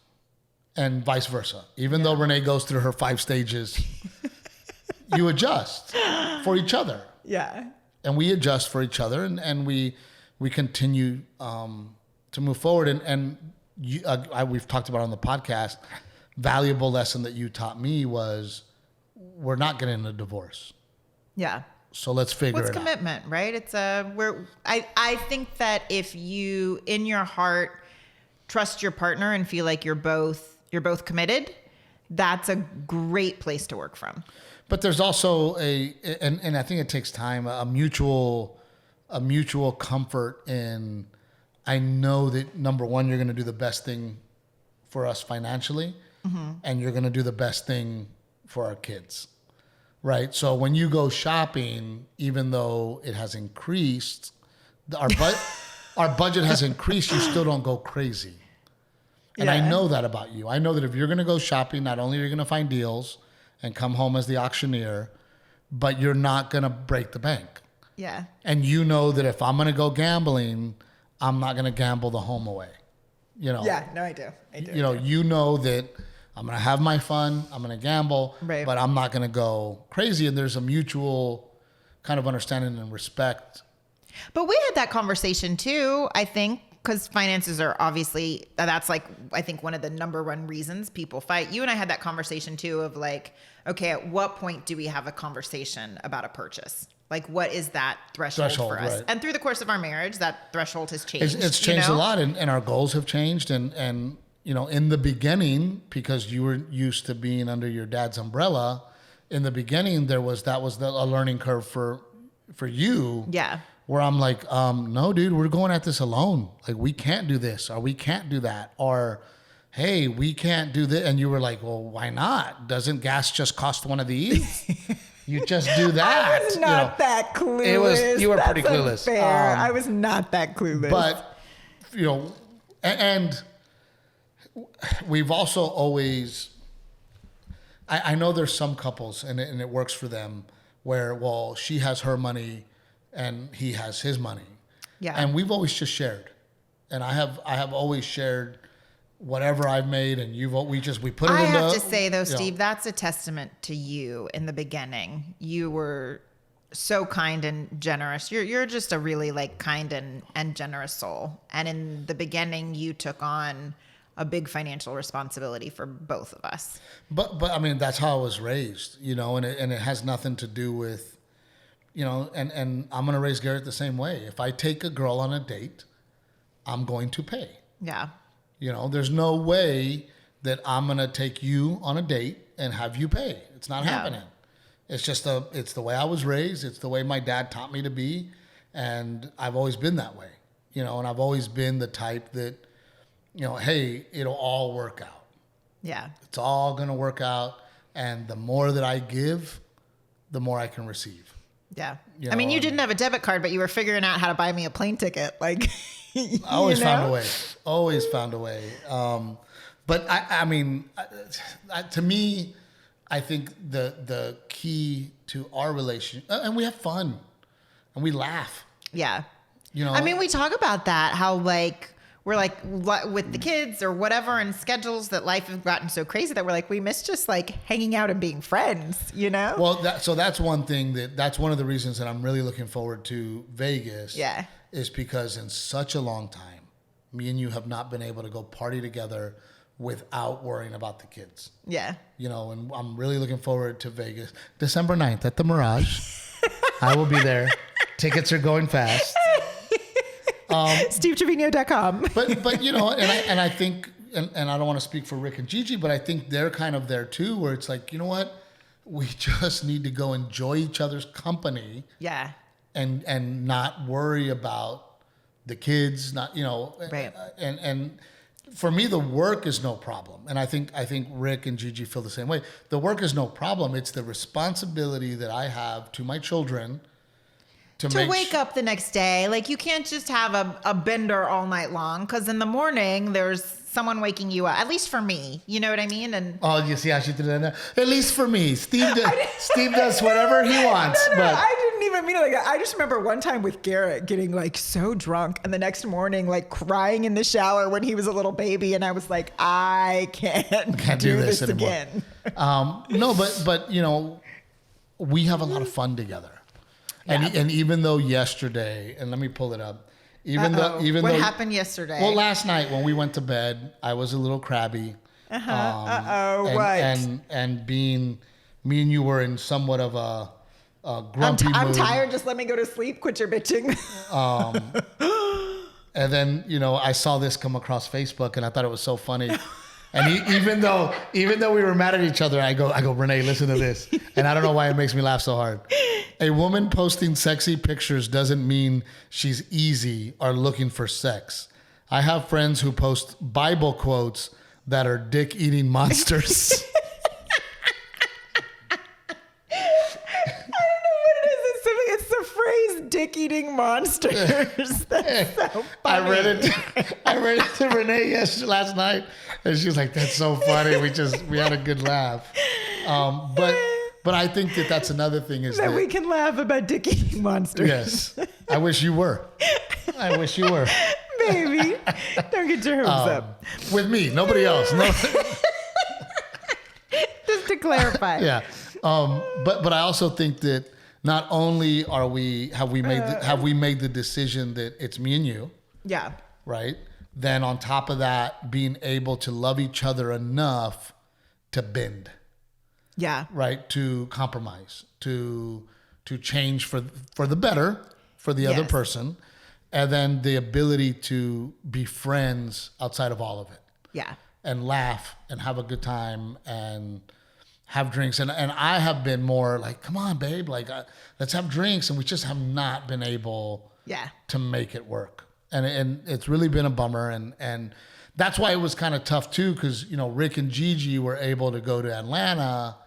And vice versa. Even though Renee goes through her 5 stages, you adjust for each other. Yeah. And we adjust for each other, and we continue to move forward. And we've talked about on the podcast, valuable lesson that you taught me was we're not getting a divorce. Yeah. So let's figure it out. What's commitment, right? I think that if you, in your heart, trust your partner and feel like you're both committed, that's a great place to work from. But there's also and I think it takes time, a mutual comfort in, I know that number one, you're going to do the best thing for us financially, and you're going to do the best thing for our kids, right? So when you go shopping, even though it has increased, our budget has increased, you still don't go crazy. And I know that about you. I know that if you're going to go shopping, not only are you going to find deals and come home as the auctioneer, but you're not going to break the bank. Yeah. And you know that if I'm going to go gambling, I'm not going to gamble the home away. Yeah, no, I do. You know that I'm going to have my fun, I'm going to gamble, right, but I'm not going to go crazy. And there's a mutual kind of understanding and respect. But we had that conversation too, I think, because finances are obviously, that's like, I think one of the number one reasons people fight. You and I had that conversation too of like, okay, at what point do we have a conversation about a purchase? Like, what is that threshold for us? Right. And through the course of our marriage, that threshold has changed. It's changed a lot, and our goals have changed. And in the beginning, because you were used to being under your dad's umbrella, in the beginning, that was a learning curve for you. Yeah. Where I'm like, no, dude, we're going at this alone. Like, we can't do this, or we can't do that, or, hey, we can't do this. And you were like, well, why not? Doesn't gas just cost one of these? You just do that. I was not that clueless. You were pretty clueless. Unfair. I was not that clueless. But, and we've also always, I know there's some couples, and it works for them, where, well, she has her money and he has his money. Yeah. And we've always just shared. And I have always shared whatever I've made, and we put it in. I have to say though, Steve, that's a testament to you in the beginning. You were so kind and generous. You're just a really like kind and generous soul. And in the beginning, you took on a big financial responsibility for both of us. But I mean, that's how I was raised, and it has nothing to do with, and I'm going to raise Garrett the same way. If I take a girl on a date, I'm going to pay. Yeah. There's no way that I'm going to take you on a date and have you pay. It's not happening. it's the way I was raised. It's the way my dad taught me to be. And I've always been that way, and I've always been the type that, hey, it'll all work out. Yeah. It's all going to work out. And the more that I give, the more I can receive. Yeah. I mean, you didn't have a debit card, but you were figuring out how to buy me a plane ticket. Like, I always found a way. Always found a way. But I mean, to me, I think the key to our relationship, and we have fun and we laugh. Yeah. I mean, we talk about that, how like, we're like with the kids or whatever and schedules that life has gotten so crazy that we're like, we miss just like hanging out and being friends, Well, that's one thing that's one of the reasons that I'm really looking forward to Vegas. Yeah. Is because in such a long time, me and you have not been able to go party together without worrying about the kids. Yeah. And I'm really looking forward to Vegas. December 9th at the Mirage. I will be there. Tickets are going fast. SteveTrevino.com. But and I think, and I don't want to speak for Rick and Gigi, but I think they're kind of there too, where it's like, you know what? We just need to go enjoy each other's company. Yeah. And not worry about the kids, Right. And for me, the work is no problem. And I think Rick and Gigi feel the same way. The work is no problem. It's the responsibility that I have to my children to wake up the next day. Like, you can't just have a bender all night long, because in the morning there's someone waking you up. At least for me, you know what I mean? And you see how she did that? At least for me, Steve does whatever he wants. No, but I didn't even mean it like that. I just remember one time with Garrett getting like so drunk, and the next morning like crying in the shower when he was a little baby, and I was like, I can't do this again. No, but we have a lot of fun together. Yeah. And even though yesterday, and let me pull it up, what happened yesterday? Well, last night when we went to bed, I was a little crabby. What? And being, me and you were in somewhat of a grumpy mood. I'm tired. Just let me go to sleep. Quit your bitching. And then I saw this come across Facebook, and I thought it was so funny. And even though we were mad at each other, I go, Renee, listen to this. And I don't know why it makes me laugh so hard. A woman posting sexy pictures doesn't mean she's easy or looking for sex. I have friends who post Bible quotes that are dick-eating monsters. It's the phrase "dick-eating monsters." That's so funny. I read it to Renee last night, and she was like, "That's so funny." We had a good laugh. But I think that's another thing is that we can laugh about dick-eating monsters. Yes, I wish you were. Baby, don't get your hopes up. With me, nobody else. No. Just to clarify. Yeah. But I also think that not only have we made the decision that it's me and you. Yeah. Right. Then on top of that, being able to love each other enough to bend. Yeah. Right. To compromise, to change for the better for the other person. And then the ability to be friends outside of all of it. Yeah. And laugh and have a good time and have drinks. And I have been more like, come on, babe, like let's have drinks. And we just have not been able to make it work. And it's really been a bummer. And that's why it was kind of tough too, because, Rick and Gigi were able to go to Atlanta.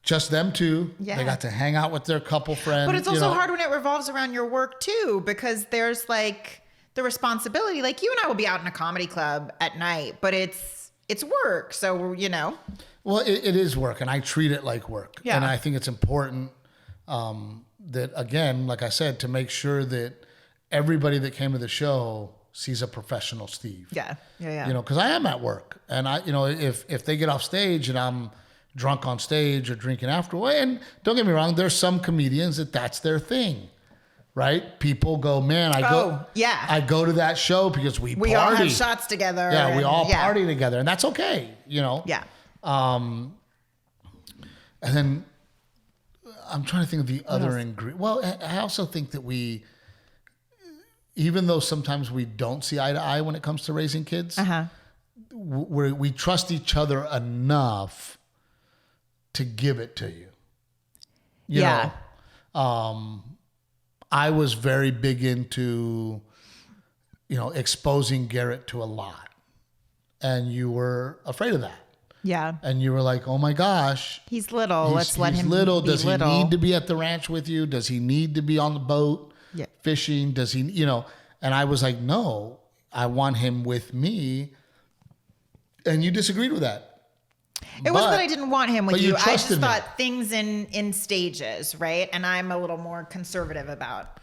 Just them two. Yeah. They got to hang out with their couple friends. But it's also hard when it revolves around your work too, because there's like the responsibility. Like, you and I will be out in a comedy club at night, but it's work. So, Well, it is work, and I treat it like work. Yeah. And I think it's important that, again, like I said, to make sure that everybody that came to the show sees a professional Steve. Yeah. Because I am at work, and if they get off stage and I'm drunk on stage or drinking afterward. And don't get me wrong, there's some comedians that's their thing, right? People go, man, I go to that show because we party. all have shots together. Yeah, we all party together, and that's okay, Yeah. And then I'm trying to think of the other ingredient. Well, I also think that even though sometimes we don't see eye to eye when it comes to raising kids, we trust each other enough to give it to you. You know, I was very big into, exposing Garrett to a lot. And you were afraid of that. Yeah. And you were like, oh my gosh. He's little. Let's let him little. be Does he need to be at the ranch with you? Does he need to be on the boat fishing? Does he, and I was like, no, I want him with me. And you disagreed with that. It wasn't that I didn't want him with you. I just me. thought things in stages, right? And I'm a little more conservative about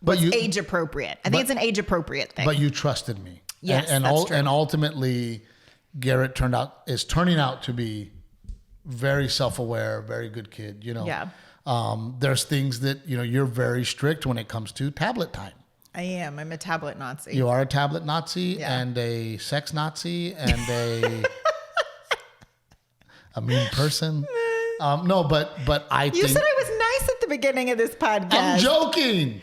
age appropriate. I think it's an age appropriate thing. But you trusted me. Yes, and that's true. And ultimately, Garrett is turning out to be very self-aware, very good kid. Yeah. There's things that you're very strict when it comes to tablet time. I am. I'm a tablet Nazi. You are a tablet Nazi and a sex Nazi and a mean person. No, but I think... You said I was nice at the beginning of this podcast. I'm joking.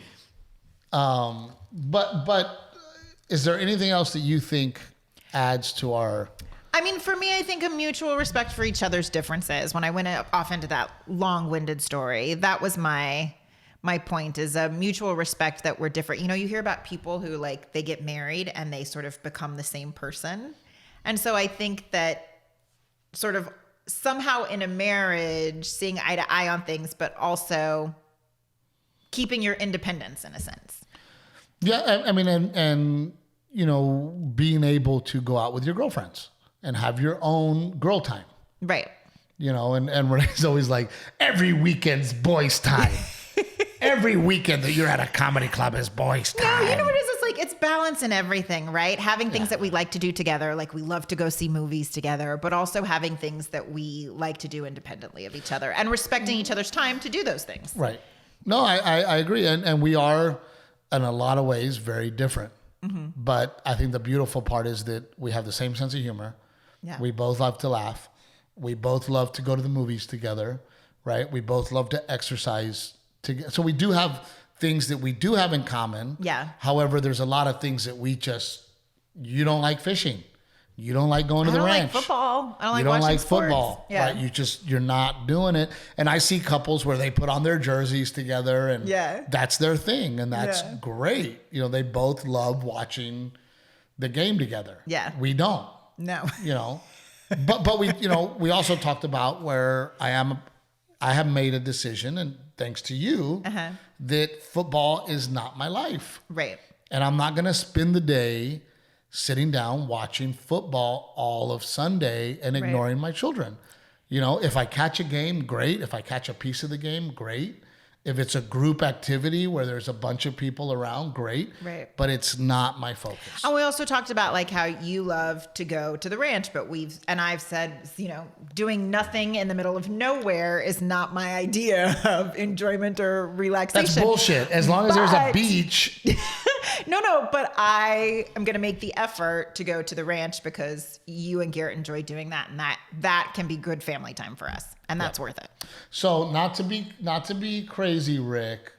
But is there anything else that you think adds to our... I mean, for me, I think a mutual respect for each other's differences. When I went off into that long-winded story, that was my point, is a mutual respect that we're different. You hear about people who they get married and they sort of become the same person. And so I think that sort of somehow in a marriage, seeing eye to eye on things, but also keeping your independence in a sense. Yeah. I mean, and being able to go out with your girlfriends and have your own girl time. Right. And Renee's always like, every weekend's boys time. Every weekend that you're at a comedy club is boys time. No, you know what it is? It's balance in everything, right? Having things that we like to do together, like we love to go see movies together, but also having things that we like to do independently of each other and respecting each other's time to do those things. Right. No, I agree. And we are, in a lot of ways, very different. Mm-hmm. But I think the beautiful part is that we have the same sense of humor. Yeah. We both love to laugh. We both love to go to the movies together, right? We both love to exercise together. So we do have things that we do have in common. Yeah. However, there's a lot of things that you don't like fishing. You don't like going to the ranch. I don't like football. I don't like watching watching football. Yeah. Right? You're not doing it. And I see couples where they put on their jerseys together and that's their thing. And that's great. They both love watching the game together. Yeah. We don't. No. But we, we also talked about where I have made a decision, and thanks to you, that football is not my life. Right. And I'm not going to spend the day sitting down watching football all of Sunday and ignoring my children. If I catch a game, great. If I catch a piece of the game, great. If it's a group activity where there's a bunch of people around, great. Right. But it's not my focus. And we also talked about how you love to go to the ranch, but I've said, doing nothing in the middle of nowhere is not my idea of enjoyment or relaxation. That's bullshit. As long as there's a beach. No, but I am going to make the effort to go to the ranch because you and Garrett enjoy doing that. And that can be good family time for us. And that's worth it. So not to be crazy, Rick,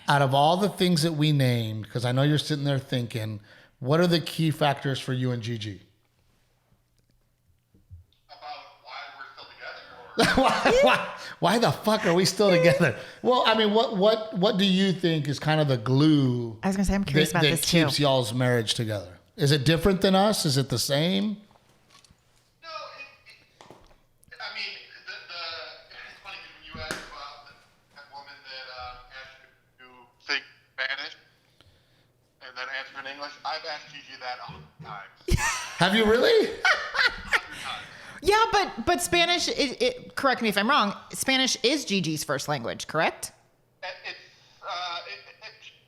out of all the things that we named, because I know you're sitting there thinking, what are the key factors for you and Gigi? About why we're still together? Why the fuck are we still together? Well, I mean, what do you think is kind of the glue? I was going to say, I'm curious about this too. That keeps y'all's marriage together? Is it different than us? Is it the same? English. I've asked Gigi that 100 times. Have you really? Yeah, but Spanish, correct me if I'm wrong, Spanish is Gigi's first language, correct? It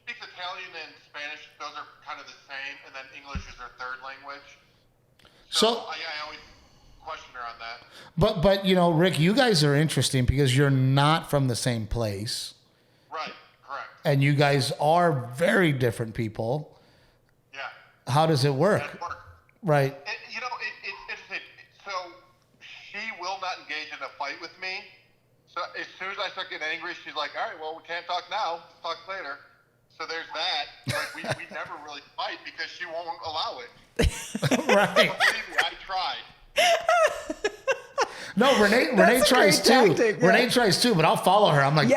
speaks Italian and Spanish. Those are kind of the same. And then English is her third language. So I always question her on that. But Rick, you guys are interesting because you're not from the same place. Right, correct. And you guys are very different people. How does it work? Right. It's interesting. So she will not engage in a fight with me. So as soon as I start getting angry, she's like, all right, well, we can't talk now. Let's talk later. So there's that. We never really fight because she won't allow it. Right. Believe me, I tried. No, Renee That's a tries great too. tactic, yeah. Renee tries too, but I'll follow her. I'm like,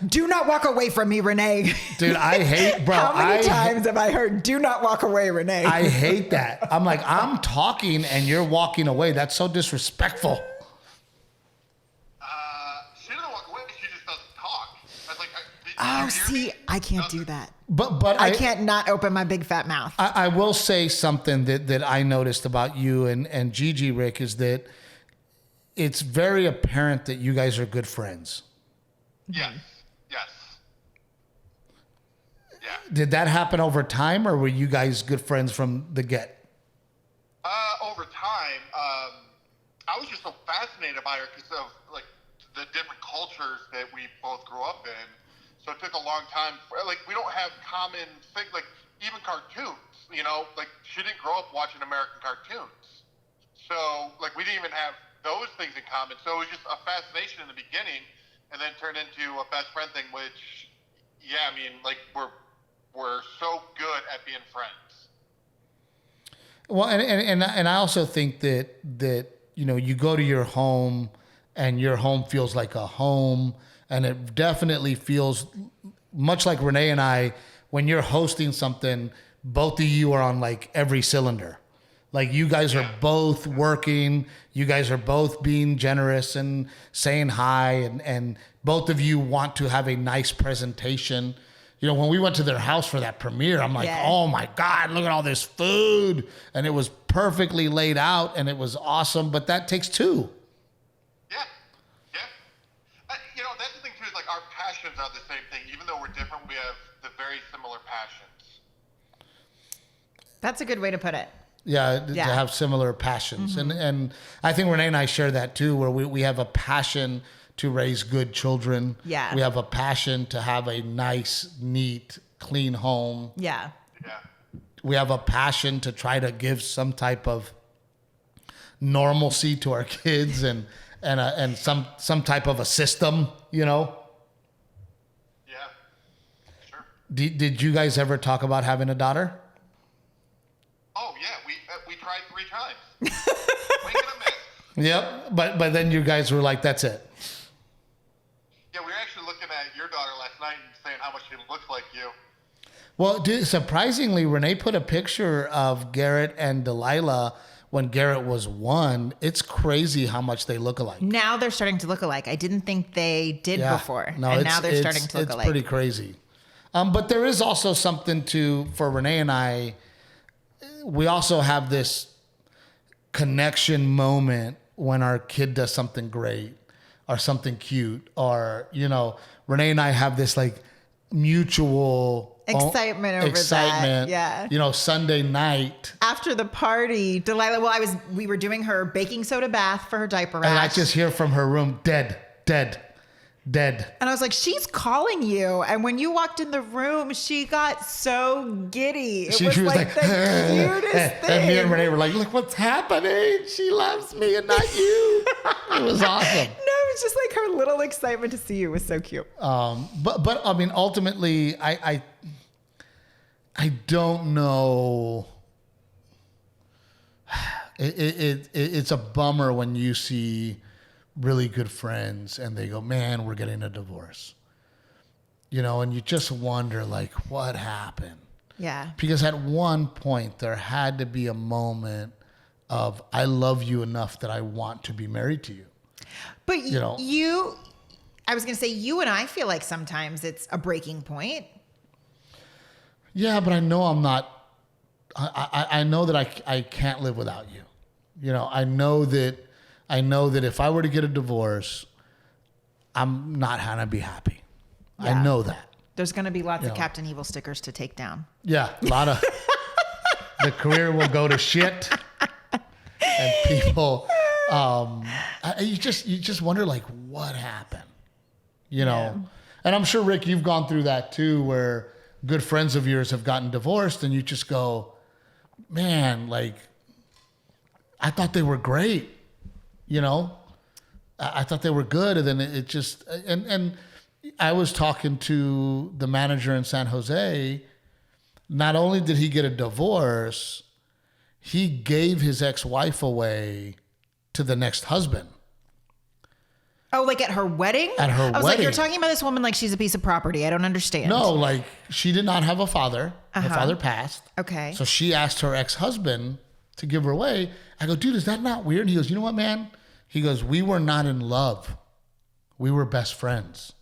Do not walk away from me, Renee. dude, I hate, bro. How many times have I heard, do not walk away, Renee? I hate that. I'm like, I'm talking and you're walking away. That's so disrespectful. She doesn't walk away. She just doesn't talk. I was like, I can't do that. But I can't not open my big fat mouth. I will say something that I noticed about you and Gigi, Rick, is that it's very apparent that you guys are good friends. Yes. Yes. Yeah. Did that happen over time, or were you guys good friends from the get? Over time, I was just so fascinated by her because of like the different cultures that we both grew up in. So it took a long time. Like we don't have common things, like even cartoons. You know, like she didn't grow up watching American cartoons. So like we didn't even have those things in common. So it was just a fascination in the beginning, and then turned into a best friend thing. Which, yeah, I mean, like we're so good at being friends. Well, and I also think that you know, you go to your home and your home feels like a home, and it definitely feels much like Renee and I. When you're hosting something, both of you are on like every cylinder. Like you guys are both working, you guys are both being generous and saying hi, and both of you want to have a nice presentation. You know, when we went to their house for that premiere, I'm like, oh my God, look at all this food. And it was perfectly laid out and it was awesome, but that takes two. Yeah. You know, that's the thing too, is like our passions are the same thing. Even though we're different, we have the very similar passions. That's a good way to put it. Yeah, to have similar passions. And I think Renee and I share that too, where we have a passion to raise good children. Yeah. We have a passion to have a nice, neat, clean home. Yeah. Yeah. We have a passion to try to give some type of normalcy to our kids and some type of a system, you know? Yeah. Sure. Did you guys ever talk about having a daughter? Oh yeah, we tried 3 times. Wink and a miss. Yep. But then you guys were like, that's it. Yeah, we were actually looking at your daughter last night and saying how much she looks like you. Well, dude, surprisingly, Renee put a picture of Garrett and Delilah when Garrett was 1. It's crazy how much they look alike. Now they're starting to look alike. I didn't think they did before. No, and now they're starting to look alike. It's pretty crazy. But there is also something for Renee and I. We also have this connection moment when our kid does something great or something cute, or, you know, Renee and I have this like mutual excitement over that. Yeah. You know, Sunday night after the party, Delilah, we were doing her baking soda bath for her diaper rash. And I just hear from her room, dead. And I was like, she's calling you. And when you walked in the room, she got so giddy. It was like the cutest thing. And me and Renee were like, look what's happening. She loves me and not you. It was awesome. No, it was just like her little excitement to see you was so cute. But I mean, ultimately, I don't know. It's a bummer when you see really good friends and they go, man, we're getting a divorce, you know, and you just wonder like what happened. Yeah. Because at one point there had to be a moment of, I love you enough that I want to be married to you. But you know, I was going to say, you and I feel like sometimes it's a breaking point. Yeah, but I know I'm not, I know that I can't live without you. You know, I know that if I were to get a divorce, I'm not going to be happy. Yeah. I know that. There's going to be lots of Captain Evil stickers to take down. Yeah, a lot of the career will go to shit, and people, you just wonder like what happened, you know. Yeah. And I'm sure, Rick, you've gone through that too, where good friends of yours have gotten divorced, and you just go, man, like I thought they were great. You know, I thought they were good. And then it just, and I was talking to the manager in San Jose. Not only did he get a divorce, he gave his ex-wife away to the next husband. Oh, like at her wedding? At her I was wedding. like, you're talking about this woman like she's a piece of property. I don't understand. No, like she did not have a father. Her father passed. Okay. So she asked her ex-husband to give her away. I go, dude, is that not weird? And he goes, you know what, man? He goes, we were not in love. We were best friends.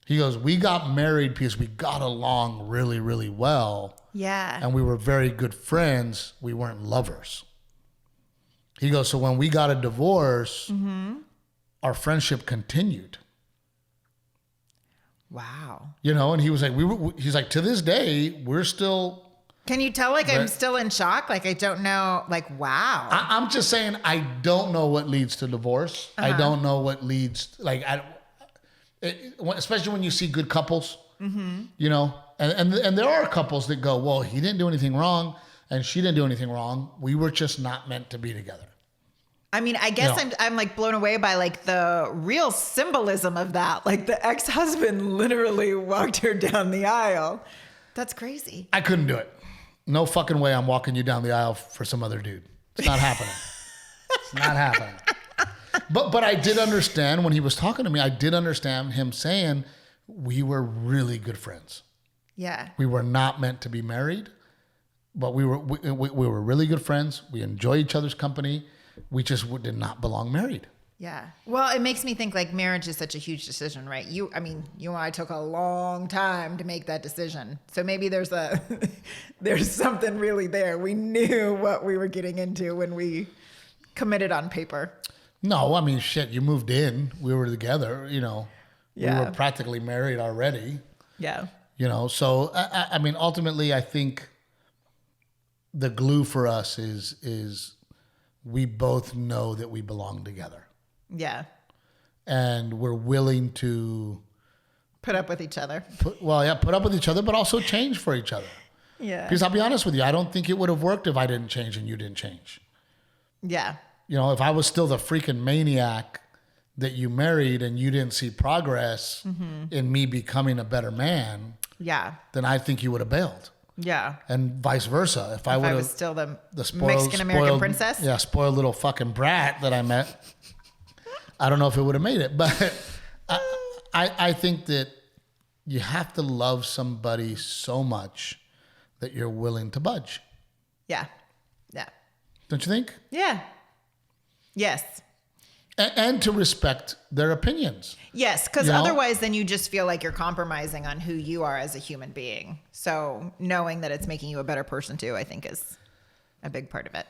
He goes, we got married because we got along really, really well. Yeah. And we were very good friends. We weren't lovers. He goes, so when we got a divorce, our friendship continued. Wow. You know, and he was like, he's like, to this day, we're still. Can you tell like I'm still in shock? Like I don't know, like, wow. I'm just saying, I don't know what leads to divorce. I don't know what leads, like, especially when you see good couples, you know, and there are couples that go, well, he didn't do anything wrong and she didn't do anything wrong. We were just not meant to be together. I mean, I guess I'm like blown away by like the real symbolism of that. Like the ex-husband literally walked her down the aisle. That's crazy. I couldn't do it. No fucking way I'm walking you down the aisle for some other dude. It's not happening. It's not happening. But I did understand when he was talking to me, I did understand him saying we were really good friends. Yeah. We were not meant to be married, but we were really good friends. We enjoy each other's company. We just did not belong married. Yeah. Well, it makes me think like marriage is such a huge decision, right? You and I took a long time to make that decision. So maybe there's something really there. We knew what we were getting into when we committed on paper. No, I mean, shit, you moved in. We were together, you know. Yeah. We were practically married already. Yeah. You know, so, I mean, ultimately, I think the glue for us is we both know that we belong together. Yeah. And we're willing to put up with each other. Put up with each other, but also change for each other. Yeah. Because I'll be honest with you, I don't think it would have worked if I didn't change and you didn't change. Yeah. You know, if I was still the freaking maniac that you married and you didn't see progress in me becoming a better man, then I think you would have bailed. Yeah. And vice versa. If I was still the spoiled, Mexican American princess. Yeah, spoiled little fucking brat that I met. I don't know if it would have made it, but I think that you have to love somebody so much that you're willing to budge. Yeah. Yeah. Don't you think? Yeah. Yes. And to respect their opinions. Yes, because otherwise then you just feel like you're compromising on who you are as a human being. So knowing that it's making you a better person too, I think is a big part of it.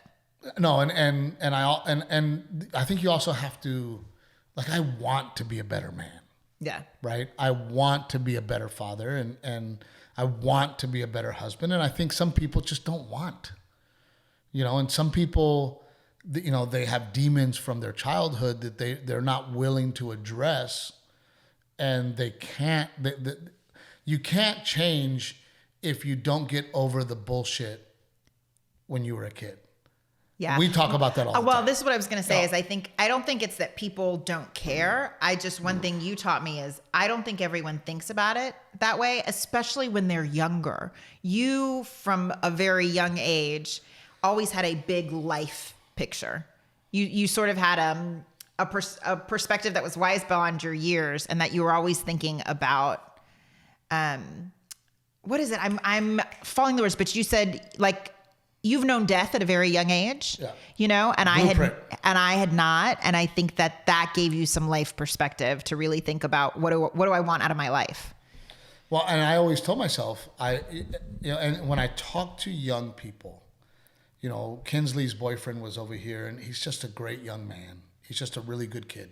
No, and I think you also have to, like, I want to be a better man. Yeah. Right? I want to be a better father and I want to be a better husband. And I think some people just don't want. You know, and some people, you know, they have demons from their childhood that they're not willing to address, and they can't. You can't change if you don't get over the bullshit when you were a kid. Yeah. We talk about that all the time. Well, this is what I was going to say is I don't think it's that people don't care. One thing you taught me is I don't think everyone thinks about it that way, especially when they're younger. You, from a very young age, always had a big life picture. You sort of had a perspective that was wise beyond your years, and that you were always thinking about, what is it? I'm following the words, but you said like you've known death at a very young age, you know, and Blueprint. I had not. And I think that gave you some life perspective to really think about what do I want out of my life? Well, and I always told myself, and when I talk to young people, you know, Kinsley's boyfriend was over here, and he's just a great young man. He's just a really good kid.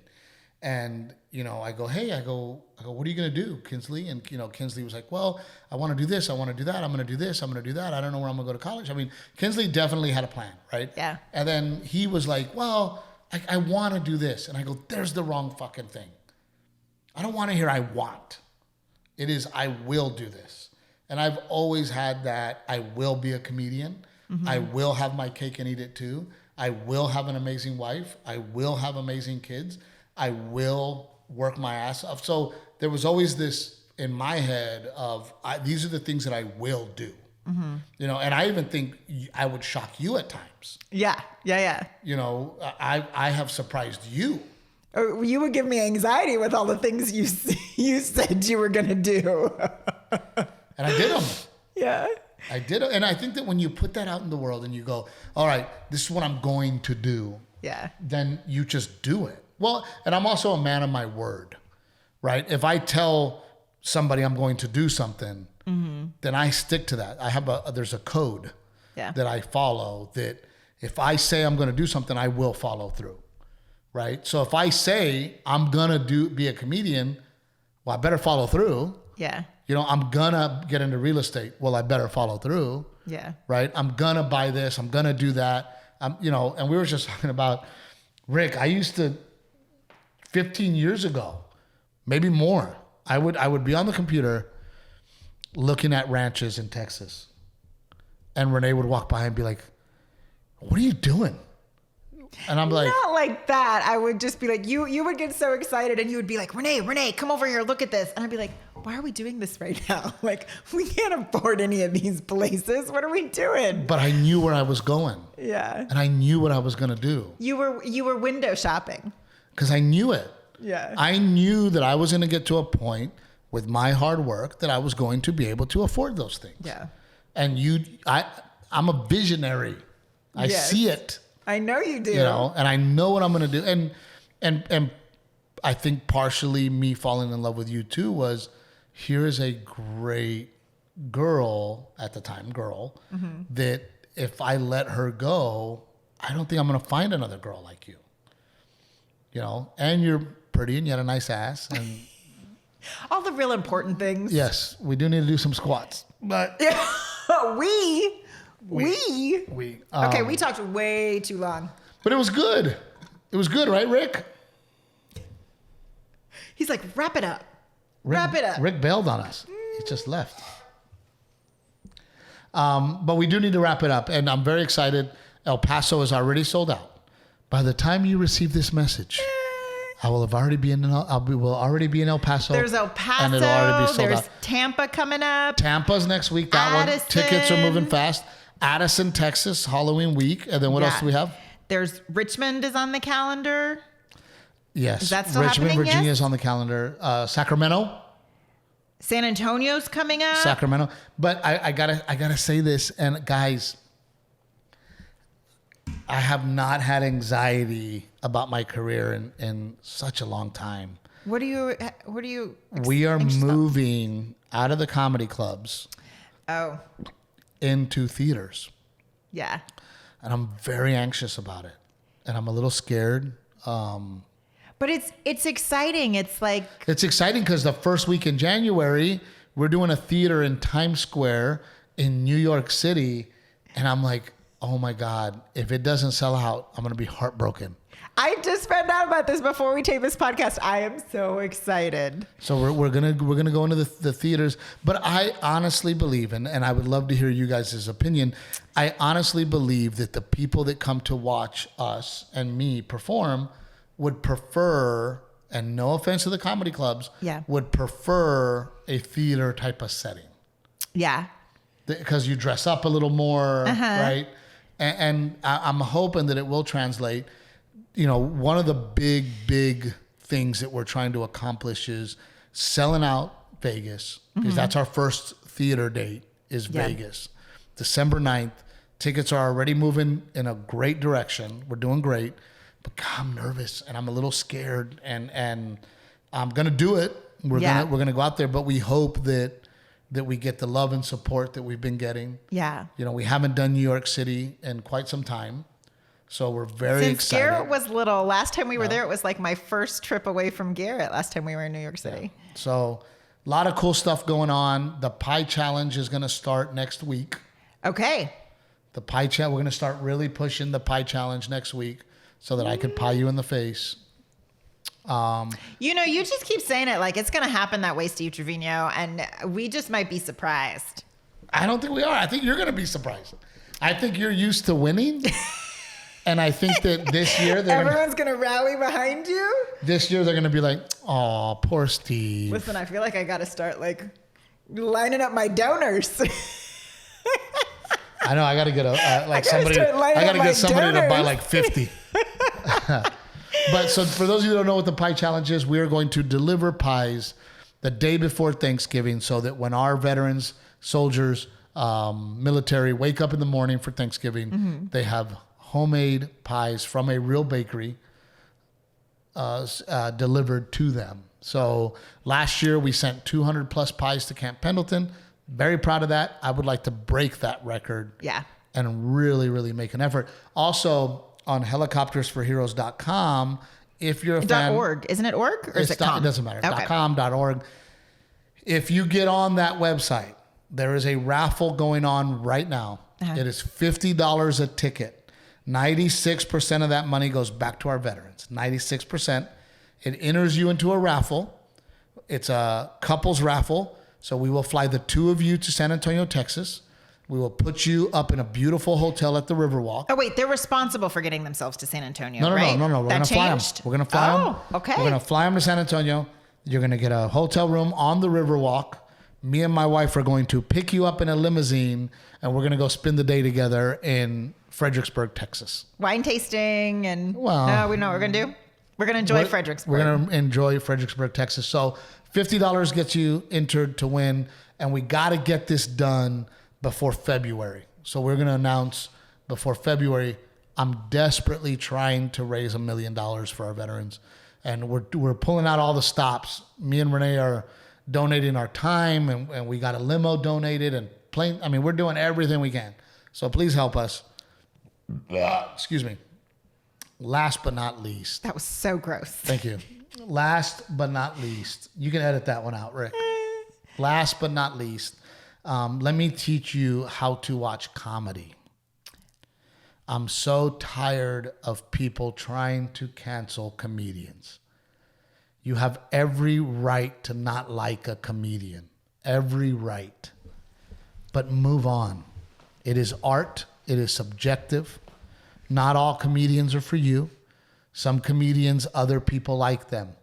And, you know, I go, what are you going to do, Kinsley? And, you know, Kinsley was like, well, I want to do this. I want to do that. I'm going to do this. I'm going to do that. I don't know where I'm going to go to college. I mean, Kinsley definitely had a plan, right? Yeah. And then he was like, well, I want to do this. And I go, there's the wrong fucking thing. I don't want to hear I want. It is, I will do this. And I've always had that. I will be a comedian. Mm-hmm. I will have my cake and eat it too. I will have an amazing wife. I will have amazing kids. I will work my ass off. So there was always this in my head of these are the things that I will do. Mm-hmm. You know, and I even think I would shock you at times. Yeah. Yeah. Yeah. You know, I have surprised you. Or you would give me anxiety with all the things you said you were going to do. And I did them. Yeah. I did. And I think that when you put that out in the world and you go, all right, this is what I'm going to do. Yeah. Then you just do it. Well, and I'm also a man of my word, right? If I tell somebody I'm going to do something, then I stick to that. There's a code that I follow that if I say I'm going to do something, I will follow through. Right. So if I say I'm going to be a comedian, well, I better follow through. Yeah. You know, I'm going to get into real estate. Well, I better follow through. Yeah. Right. I'm going to buy this. I'm going to do that. And we were just talking about, Rick, I used to 15 years ago, maybe more. I would be on the computer looking at ranches in Texas. And Renee would walk by and be like, what are you doing? And I'm like, not like that. I would just be like, you would get so excited and you would be like, Renee, come over here, look at this. And I'd be like, why are we doing this right now? Like, we can't afford any of these places. What are we doing? But I knew where I was going. Yeah. And I knew what I was going to do. You were window shopping. Because I knew it. Yeah. I knew that I was going to get to a point with my hard work that I was going to be able to afford those things. Yeah. And I'm a visionary. I see it. I know you do. And I know what I'm going to do. And I think partially me falling in love with you too was, here is a great girl at the time, that if I let her go, I don't think I'm going to find another girl like you. And you're pretty and you had a nice ass and all the real important things. Yes, we do need to do some squats, but we. Okay, we talked way too long. But it was good. It was good, right, Rick? He's like, wrap it up. Wrap it up. Rick bailed on us. He just left. But we do need to wrap it up, and I'm very excited. El Paso is already sold out. By the time you receive this message, I will have already be in. Will already be in El Paso. There's El Paso. And it'll already be sold there's out. Tampa coming up. Tampa's next week. That Addison. one. Tickets are moving fast. Addison, Texas, Halloween week. And then what else do we have? There's Richmond is on the calendar. Yes. Is that still Richmond, happening? Virginia is on the calendar. Sacramento. San Antonio's coming up. Sacramento. But I gotta say this, and guys, I have not had anxiety about my career in such a long time. What are you? We are moving out of the comedy clubs. Oh. Into theaters. Yeah. And I'm very anxious about it. And I'm a little scared. But it's exciting. It's like... It's exciting because the first week in January, we're doing a theater in Times Square in New York City. And I'm like, oh my God, if it doesn't sell out, I'm going to be heartbroken. I just found out about this before we tape this podcast. I am so excited. So we're gonna go into the theaters, but I honestly believe, and I would love to hear you guys' opinion. I honestly believe that the people that come to watch us and me perform would prefer, and no offense to the comedy clubs, would prefer a theater type of setting. Yeah. Because you dress up a little more, right? And I'm hoping that it will translate. One of the big things that we're trying to accomplish is selling out Vegas, because that's our first theater date is Vegas. December 9th. Tickets are already moving in a great direction. We're doing great. But God, I'm nervous and I'm a little scared, and I'm going to do it. We're going to go out there, but we hope that we get the love and support that we've been getting. Yeah. We haven't done New York City in quite some time. So we're very excited. Since Garrett was little, last time we were there, it was like my first trip away from Garrett last time we were in New York City. Yeah. So a lot of cool stuff going on. The pie challenge is going to start next week. Okay. The pie challenge, we're going to start really pushing the pie challenge next week so that I could pie you in the face. You just keep saying it like it's going to happen that way, Steve Trevino, and we just might be surprised. I don't think we are. I think you're going to be surprised. I think you're used to winning. And I think that this year everyone's going to rally behind you. This year they're going to be like, "Oh, poor Steve." Listen, I feel like I got to start like lining up my donors. I know. I got to get somebody. I got to get somebody to buy like 50. But so for those of you who don't know what the pie challenge is, we are going to deliver pies the day before Thanksgiving so that when our veterans, soldiers, military wake up in the morning for Thanksgiving, they have homemade pies from a real bakery delivered to them. So last year we sent 200 plus pies to Camp Pendleton. Very proud of that. I would like to break that record. Yeah. And really, really make an effort. Also on helicoptersforheroes.com, if you're a fan. .org. Isn't it org or is it .com? It doesn't matter. Okay. .com, .org. If you get on that website, there is a raffle going on right now. It is $50 a ticket. 96% of that money goes back to our veterans. 96%. It enters you into a raffle. It's a couples raffle. So we will fly the two of you to San Antonio, Texas. We will put you up in a beautiful hotel at the Riverwalk. Oh, wait. They're responsible for getting themselves to San Antonio, No. right? We're going to fly them. We're going to fly them. Oh, okay. We're going to fly them to San Antonio. You're going to get a hotel room on the Riverwalk. Me and my wife are going to pick you up in a limousine, and we're going to go spend the day together in Fredericksburg, Texas. Wine tasting and... Well... No, we know what we're going to do? We're going to enjoy Fredericksburg. We're going to enjoy Fredericksburg, Texas. So $50 gets you entered to win, and we got to get this done before February. So we're going to announce before February. I'm desperately trying to raise $1 million for our veterans, and we're pulling out all the stops. Me and Renee are donating our time, and we got a limo donated and plane. I mean, we're doing everything we can. So please help us. Excuse me. Last but not least. That was so gross. Thank you. Last but not least. You can edit that one out, Rick. Last but not least. Let me teach you how to watch comedy. I'm so tired of people trying to cancel comedians. You have every right to not like a comedian. Every right. But move on. It is art. It is subjective. Not all comedians are for you. Some comedians, other people like them.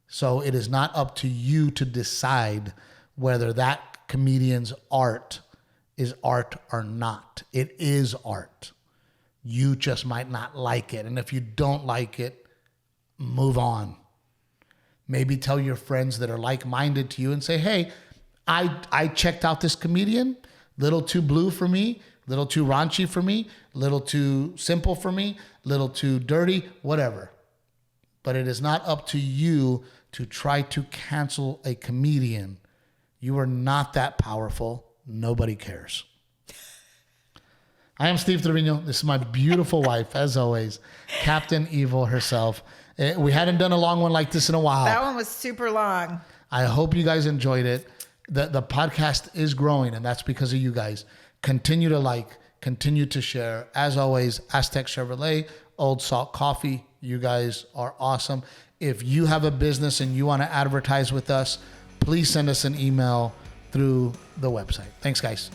So it is not up to you to decide whether that comedian's art is art or not. It is art. You just might not like it. And if you don't like it, move on. Maybe tell your friends that are like-minded to you and say, hey, I checked out this comedian, little too blue for me, little too raunchy for me, little too simple for me, little too dirty, whatever. But it is not up to you to try to cancel a comedian. You are not that powerful. Nobody cares. I am Steve Trevino. This is my beautiful wife, as always, Captain Evil herself. We hadn't done a long one like this in a while. That one was super long. I hope you guys enjoyed it. The podcast is growing, and that's because of you guys. Continue to like, continue to share. As always, Aztec Chevrolet, Old Salt Coffee. You guys are awesome. If you have a business and you want to advertise with us, please send us an email through the website. Thanks, guys.